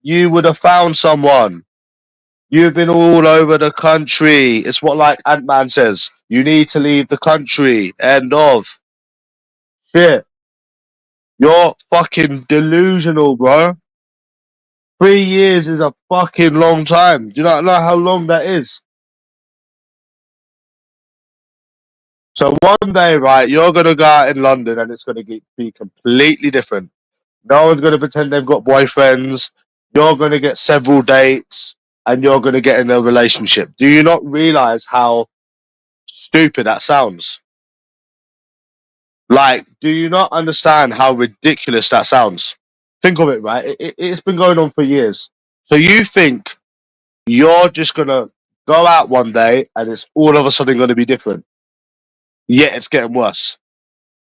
you would have found someone. You've been all over the country. It's what like Ant-Man says. You need to leave the country. End of. Shit. You're fucking delusional, bro. 3 years is a fucking long time. Do you not know how long that is? So one day, right, you're gonna go out in London and it's gonna be completely different. No one's gonna pretend they've got boyfriends. You're gonna get several dates and you're gonna get in a relationship. Do you not realize how stupid that sounds? Like, do you not understand how ridiculous that sounds? Think of it, right? It's been going on for years. So you think you're just gonna go out one day and it's all of a sudden gonna be different? Yet it's getting worse.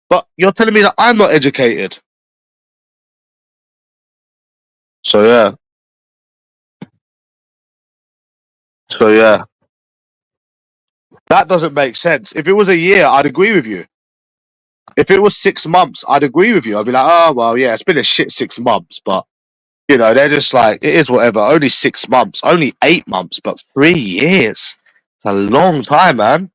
But you're telling me that I'm not educated. So yeah. So yeah. That doesn't make sense. If it was a year, I'd agree with you. If it was 6 months, I'd agree with you. I'd be like, oh well, yeah, it's been a shit 6 months, but you know, they're just like, it is whatever. Only 6 months, only 8 months, but 3 years. It's a long time, man.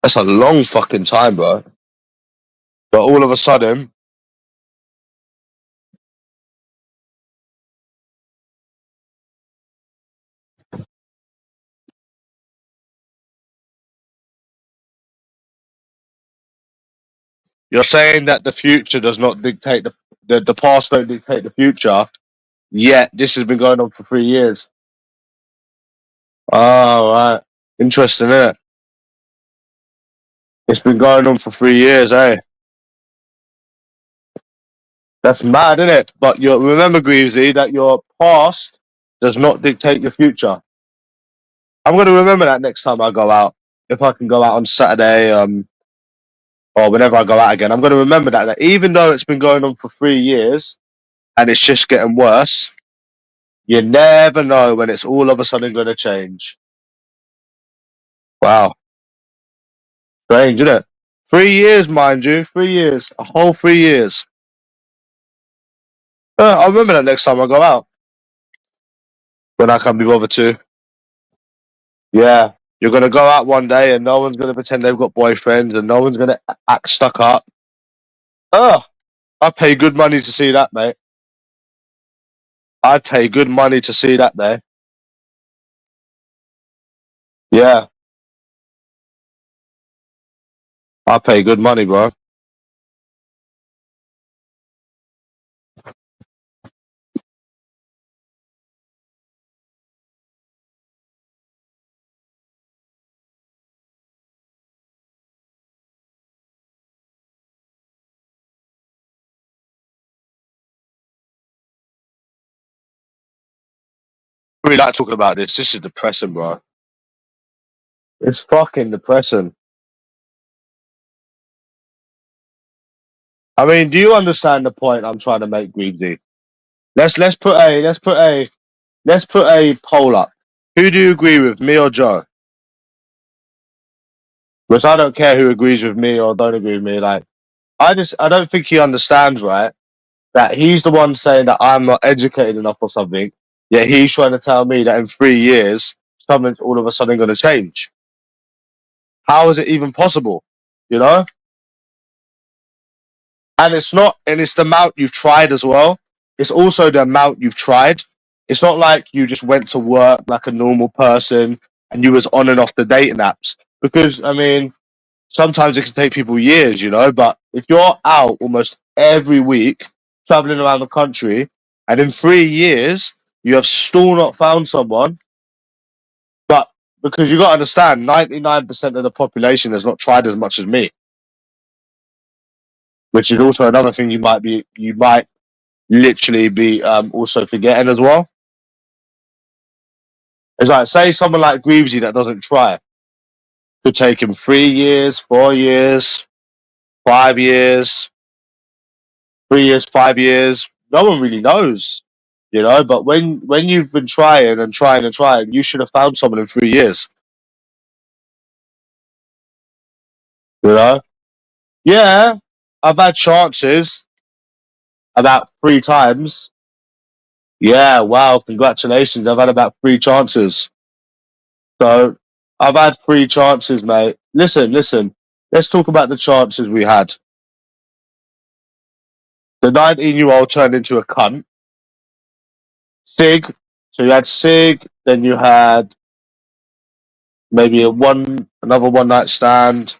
That's a long fucking time, bro. But all of a sudden, you're saying that the future does not dictate the past don't dictate the future. Yet this has been going on for 3 years. Oh right, interesting, isn't it? It's been going on for 3 years, eh? That's mad, isn't it? But you remember, Greavesy, that your past does not dictate your future. I'm going to remember that next time I go out. If I can go out on Saturday, or whenever I go out again, I'm going to remember that even though it's been going on for 3 years and it's just getting worse, you never know when it's all of a sudden going to change. Wow. Strange, isn't it? 3 years, mind you. 3 years. A whole 3 years. I'll remember that next time I go out. When I can't be bothered to. Yeah. You're going to go out one day and no one's going to pretend they've got boyfriends and no one's going to act stuck up. Oh, I pay good money to see that, mate. I pay good money to see that, mate. Yeah. I pay good money, bro. I really like talking about this. This is depressing, bro. It's fucking depressing. I mean, do you understand the point I'm trying to make, Greavesy? Let's put a poll up. Who do you agree with, me or Joe? Which I don't care who agrees with me or don't agree with me. Like, I don't think he understands, right? That he's the one saying that I'm not educated enough or something. Yet he's trying to tell me that in 3 years something's all of a sudden going to change. How is it even possible? You know? And it's not, and it's the amount you've tried as well. It's also the amount you've tried. It's not like you just went to work like a normal person and you was on and off the dating apps. Because I mean, sometimes it can take people years, you know. But if you're out almost every week, traveling around the country, and in 3 years you have still not found someone, but because you got to understand, 99% of the population has not tried as much as me, which is also another thing you might literally be also forgetting as well. It's like, say someone like Greavesy that doesn't try, could take him 3 years, 4 years, 5 years, 3 years, 5 years. No one really knows, you know. But when you've been trying and trying and trying, you should have found someone in 3 years, you know. Yeah, I've had chances about 3 times, Yeah, wow, congratulations. I've had about 3 chances. So I've had 3 chances, mate. Listen. Let's talk about the chances we had. The 19-year-old turned into a cunt. Sig. So you had Sig, then you had maybe another one night stand.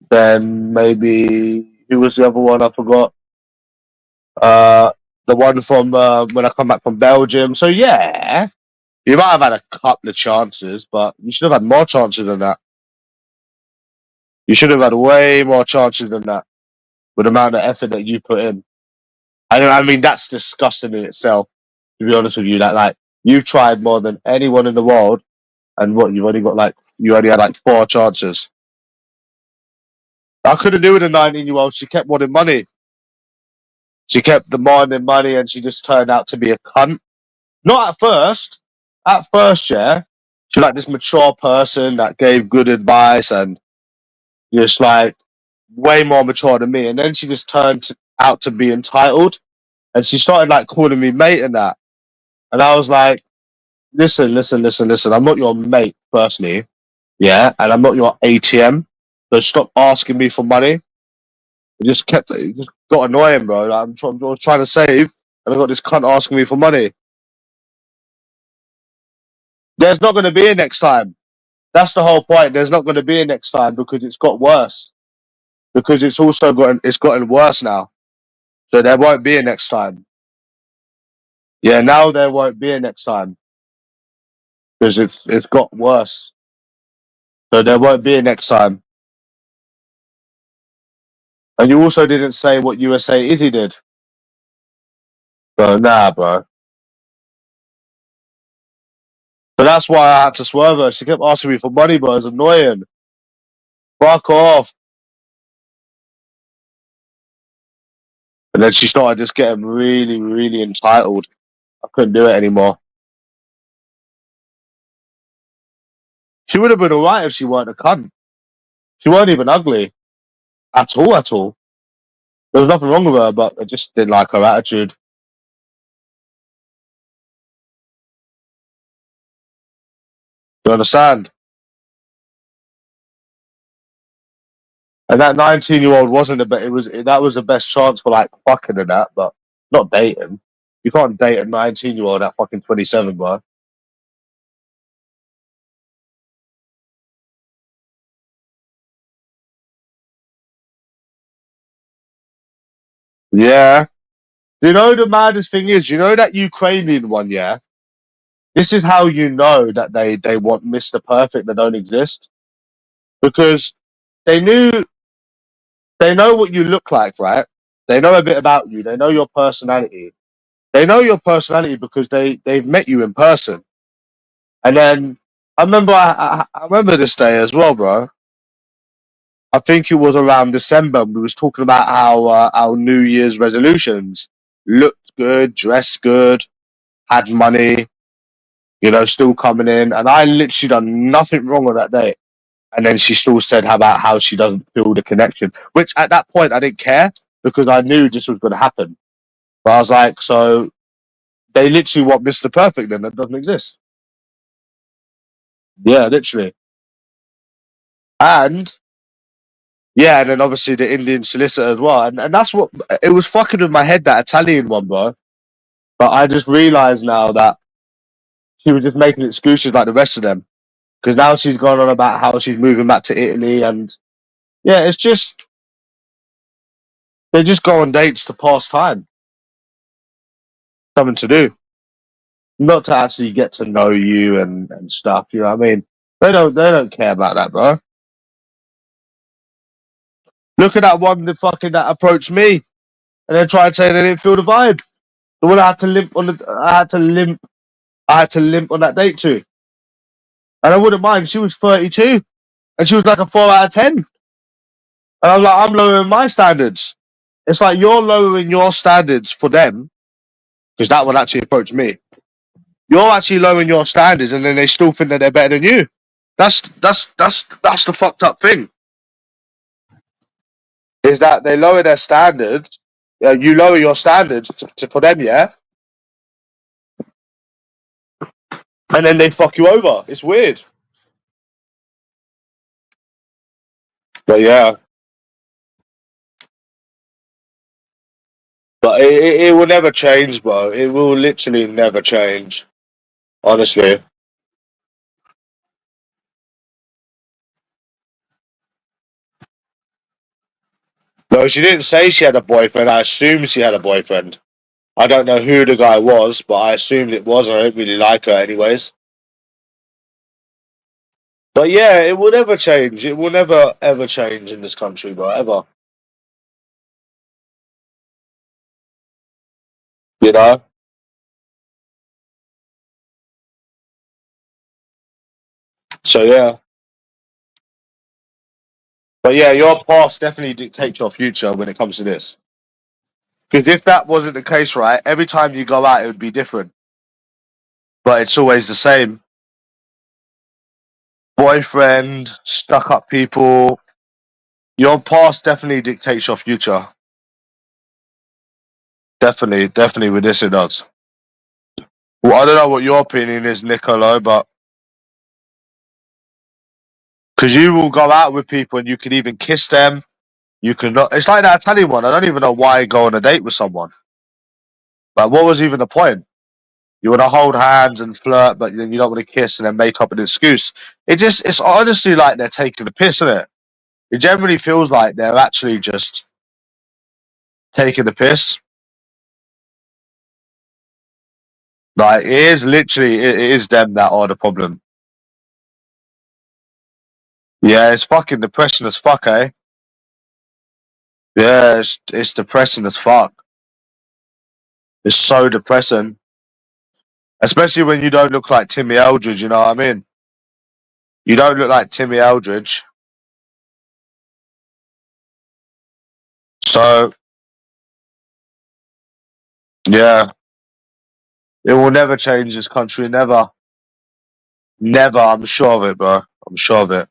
Then maybe who was the other one? I forgot. The one from when I come back from Belgium. So yeah, you might have had a couple of chances, but you should have had more chances than that. You should have had way more chances than that with the amount of effort that you put in. I mean, that's disgusting in itself. To be honest with you, that like you've tried more than anyone in the world, and what you only had like 4 chances. I couldn't do with a 19-year-old. She kept wanting money. She kept demanding money, and she just turned out to be a cunt. Not at first. At first, yeah, she was like this mature person that gave good advice and just like way more mature than me. And then she just out to be entitled, and she started like calling me mate and that. And I was like, listen. I'm not your mate, firstly, yeah, and I'm not your ATM. So stop asking me for money. It just got annoying, bro. Like, I was trying to save, and I got this cunt asking me for money. There's not going to be a next time. That's the whole point. There's not going to be a next time because it's got worse. Because it's gotten worse now. So there won't be a next time. Yeah, now there won't be a next time because it's got worse. So there won't be a next time. And you also didn't say what USA Izzy did. Bro, nah, bro. So that's why I had to swerve her. She kept asking me for money, bro. It's annoying. Fuck off. And then she started just getting really, really entitled. I couldn't do it anymore. She would have been alright if she weren't a cunt. She weren't even ugly. At all, at all. There was nothing wrong with her, but I just didn't like her attitude. You understand? And that 19-year-old wasn't a bit. That was the best chance for like fucking and that, but not dating. You can't date a 19-year-old at fucking 27, bro. Yeah. You know the maddest thing is, you know that Ukrainian one, yeah? This is how you know that they want Mr. Perfect that don't exist. Because they knew they know what you look like, right? They know a bit about you. They know your personality. They know your personality because they've met you in person. And then I remember this day as well, bro. I think it was around December. We was talking about our New Year's resolutions. Looked good, dressed good, had money, still coming in. And I literally done nothing wrong on that day. And then she still said about how she doesn't feel the connection, which at that point I didn't care because I knew this was going to happen. But I was like, so they literally want Mr. Perfect then that doesn't exist. Yeah, literally. And yeah, and then obviously the Indian solicitor as well. And that's what it was fucking with my head, that Italian one, bro. But I just realised now that she was just making excuses like the rest of them. Because now she's gone on about how she's moving back to Italy. And yeah, it's just, they just go on dates to pass time. Something to do. Not to actually get to know you and stuff, you know what I mean? They don't care about that, bro. Look at that one that approached me and then tried saying they didn't feel the vibe. The one I had to limp on that date too. And I wouldn't mind. She was 32 and she was like a 4 out of 10. And I'm like, I'm lowering my standards. It's like you're lowering your standards for them because that one actually approached me. You're actually lowering your standards and then they still think that they're better than you. That's the fucked up thing. Is that they lower their standards. You lower your standards for them, yeah. and then they fuck you over. It's weird. But yeah. But it will never change, bro. It will literally never change. Honestly. No, she didn't say she had a boyfriend. I assumed she had a boyfriend. I don't know who the guy was, but I assumed it was. I don't really like her anyways. But yeah, it will never change. It will never, ever change in this country, bro. Ever. You know? So yeah. But yeah, your past definitely dictates your future when it comes to this. Because if that wasn't the case, right, every time you go out, it would be different. But it's always the same. Boyfriend, stuck up people. Your past definitely dictates your future. Definitely, definitely with this it does. Well, I don't know what your opinion is, Nicolo, but because you will go out with people and you can even kiss them. You can not. It's like that Italian one. I don't even know why I go on a date with someone. Like, what was even the point? You want to hold hands and flirt, but then you don't want to kiss and then make up an excuse. It's honestly like they're taking the piss, isn't it? It generally feels like they're actually just taking the piss. Like, it is literally, it is them that are the problem. Yeah, it's fucking depressing as fuck, eh? Yeah, it's depressing as fuck. It's so depressing. Especially when you don't look like Timmy Eldridge, you know what I mean? You don't look like Timmy Eldridge. So, yeah, it will never change this country. Never. Never. I'm sure of it, bro. I'm sure of it.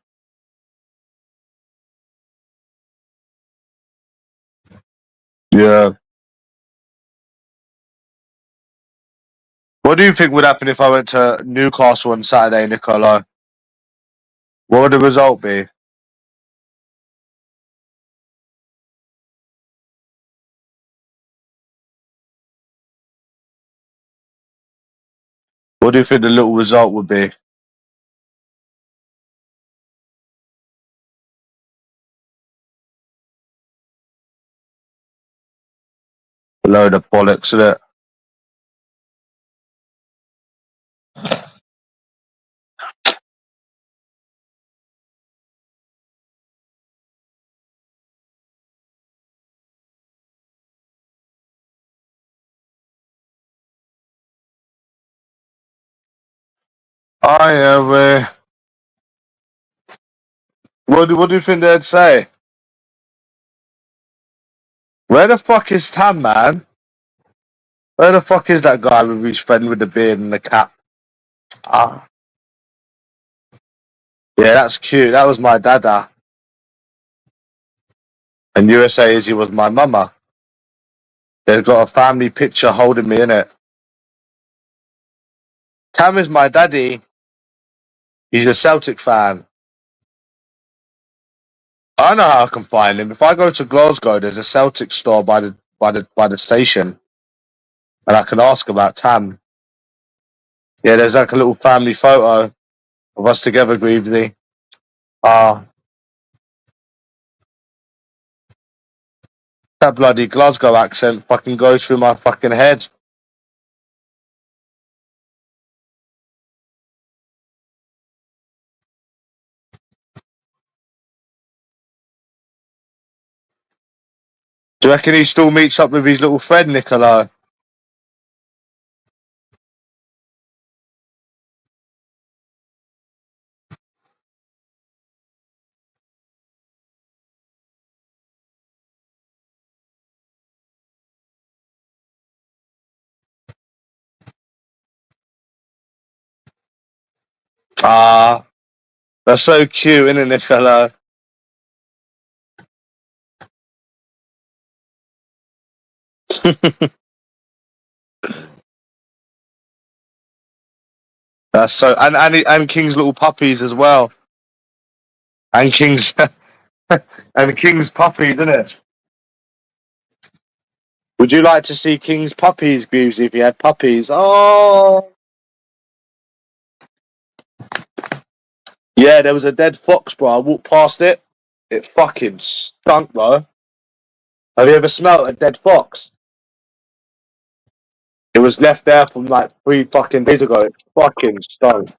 Yeah. What do you think would happen if I went to Newcastle on Saturday, Nicola? What would the result be? What do you think the little result would be? A load of bollocks, isn't it? I am. What do you think they'd say? Where the fuck is Tam, man? Where the fuck is that guy with his friend with the beard and the cap? Ah, yeah, that's cute. That was my dada. And USA is he was my mama. They've got a family picture holding me in it. Tam is my daddy. He's a Celtic fan. I know how I can find him. If I go to Glasgow, there's a Celtic store by the station, and I can ask about Tam. Yeah, there's like a little family photo of us together, Greavesy. Ah, that bloody Glasgow accent fucking goes through my fucking head. Do you reckon he still meets up with his little friend Nicola? Ah, that's so cute, isn't it, Nicola? That's so, and King's little puppies as well, and King's and King's puppies, isn't it? Would you like to see King's puppies, Bewsy, if he had puppies? Oh, yeah, there was a dead fox, bro. I walked past it. It fucking stunk, bro. Have you ever smelled a dead fox? It was left there from like 3 fucking days ago. It fucking stunk.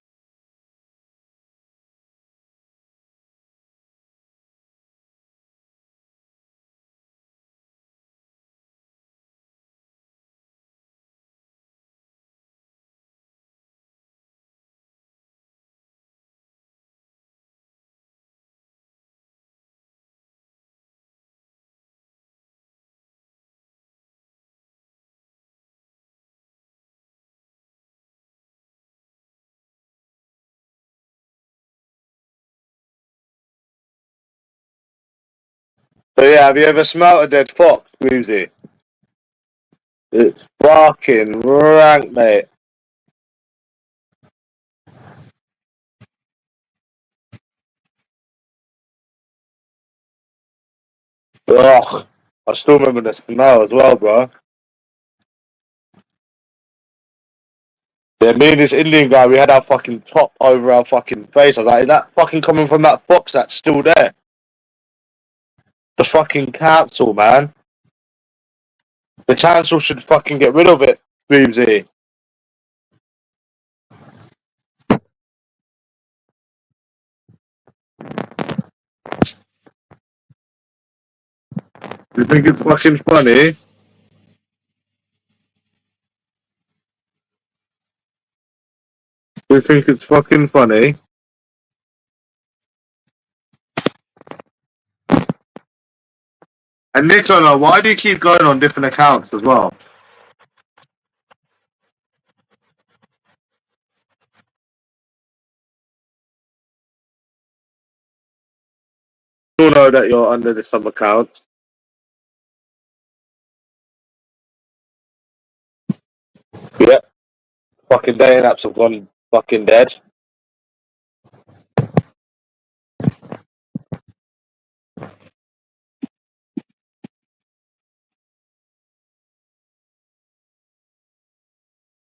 So yeah, have you ever smelled a dead fox, Bewsy? It's fucking rank, mate. Ugh. I still remember the smell as well, bro. Yeah, me and this Indian guy, we had our fucking top over our fucking face. I was like, is that fucking coming from that fox that's still there? The fucking council, man. The council should fucking get rid of it, Boobsy. You think it's fucking funny? You think it's fucking funny? And Nicola, why do you keep going on different accounts as well? You all know that you're under the sub account. Yeah. Fucking dating apps have gone fucking dead.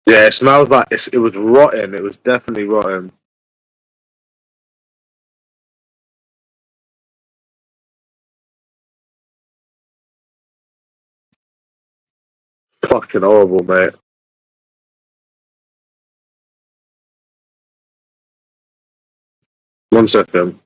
Yeah, it smells like it was rotten. It was definitely rotten. Fucking horrible, mate. 1 second.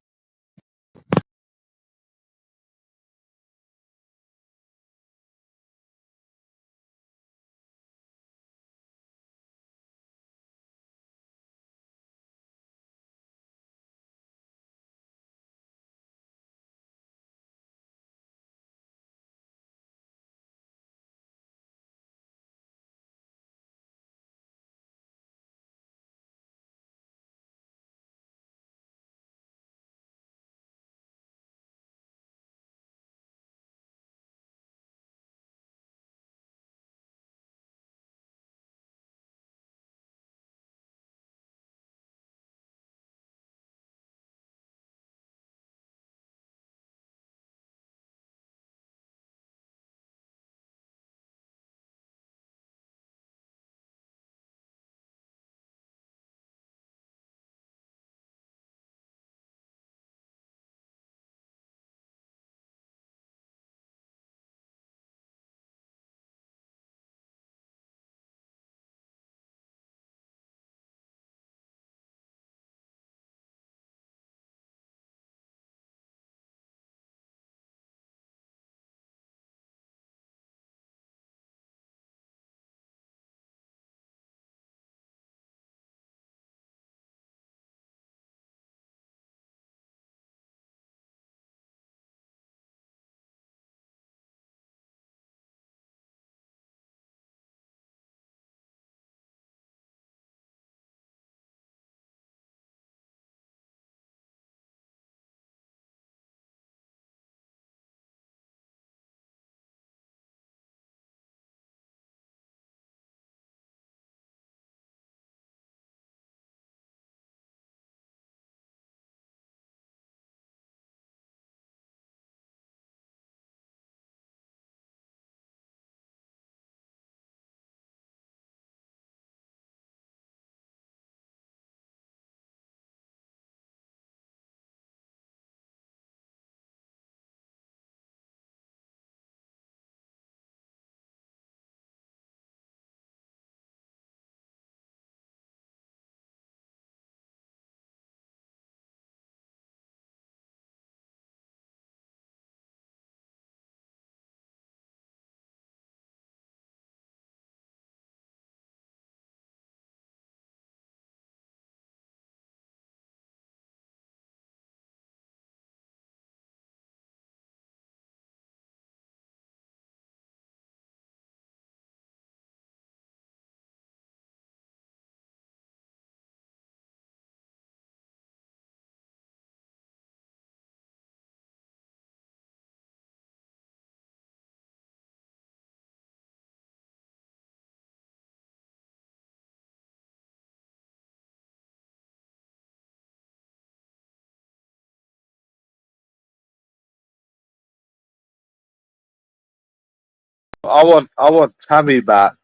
I want Tammy back.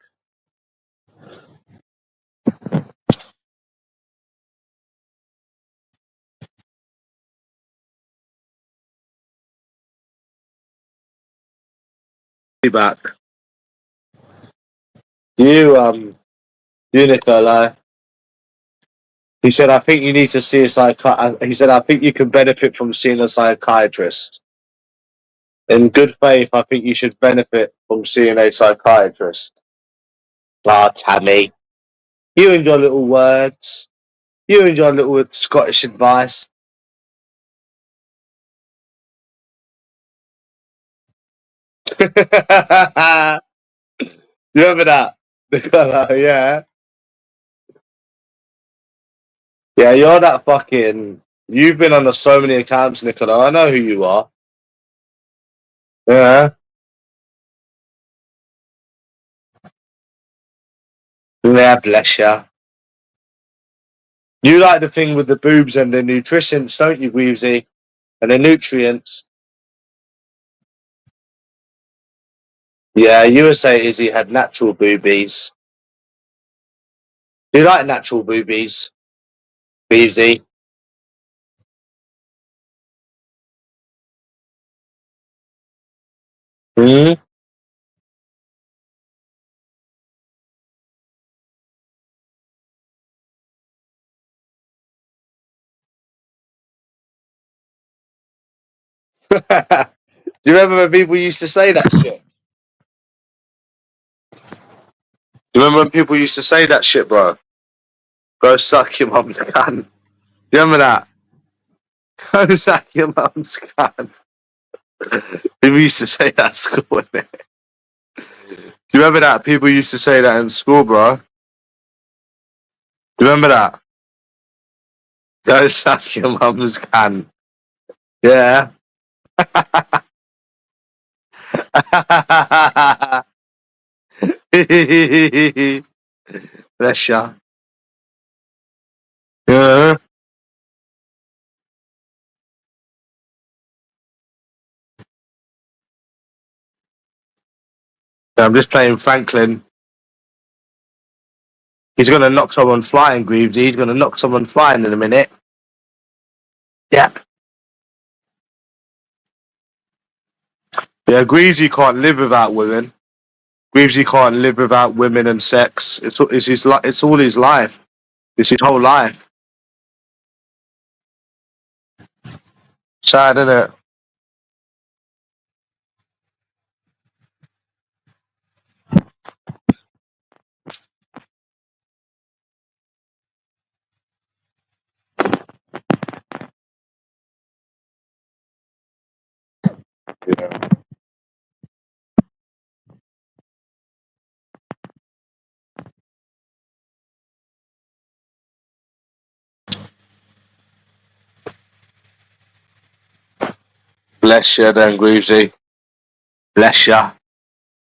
Back. You Nicola. He said, I think you need to see a psychiatrist. He said, I think you can benefit from seeing a psychiatrist. In good faith, I think you should benefit from seeing a psychiatrist. Ah, Tammy. You and your little words. You and your little Scottish advice. You remember that? Nicola, yeah. Yeah, you're that fucking. You've been on so many accounts, Nicola. I know who you are. Yeah. Yeah, bless you. You like the thing with the boobs and the nutrients, don't you, Weavesy? And the nutrients. Yeah, you would say Izzy had natural boobies. Do you like natural boobies, Weavesy? Hmm? Do you remember when people used to say that shit? Do you remember when people used to say that shit, bro? Go suck your mum's cunt. Do you remember that? Go suck your mum's cunt. People used to say that at school, innit? Do you remember that? People used to say that in school, bro. Do you remember that? Go suck your mum's cunt. Yeah. Bless ya. Yeah. I'm just playing Franklin. He's going to knock someone flying, Greaves. He's going to knock someone flying in a minute. Yep. Yeah, Greavesy can't live without women. Greavesy can't live without women and sex. It's all his life. It's his whole life. Sad, isn't it? Yeah. Bless you, then, Greavesy. Bless you.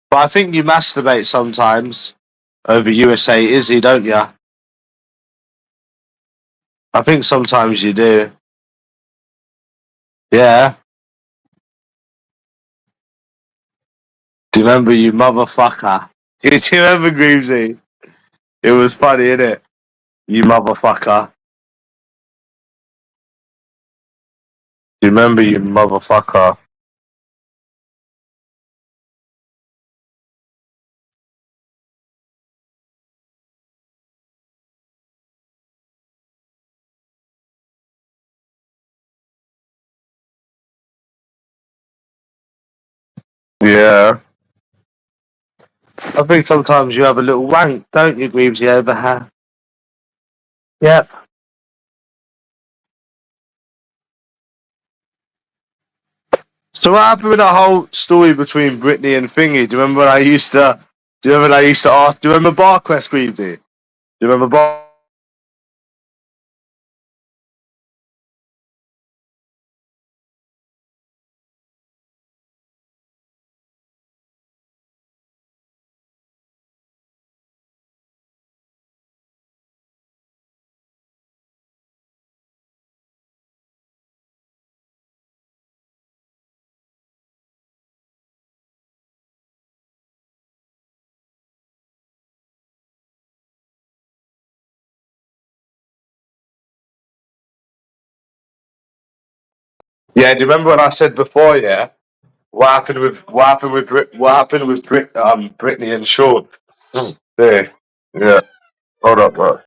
But I think you masturbate sometimes over USA Izzy, don't you? I think sometimes you do. Yeah. Do you remember, you motherfucker? Do you remember, Greavesy? It was funny, innit? You motherfucker. Do you remember, you motherfucker? Yeah. I think sometimes you have a little wank, don't you, Greavesy, over her? Yep. So what happened with that whole story between Britney and Thingy? Do you remember when I used to? Do you remember when I used to ask? Do you remember BarQuest, Greavesy? Do you remember Bar? Yeah, do you remember when I said before? Yeah, what happened with Brittany and Sean? Yeah, yeah. Hold up, bro.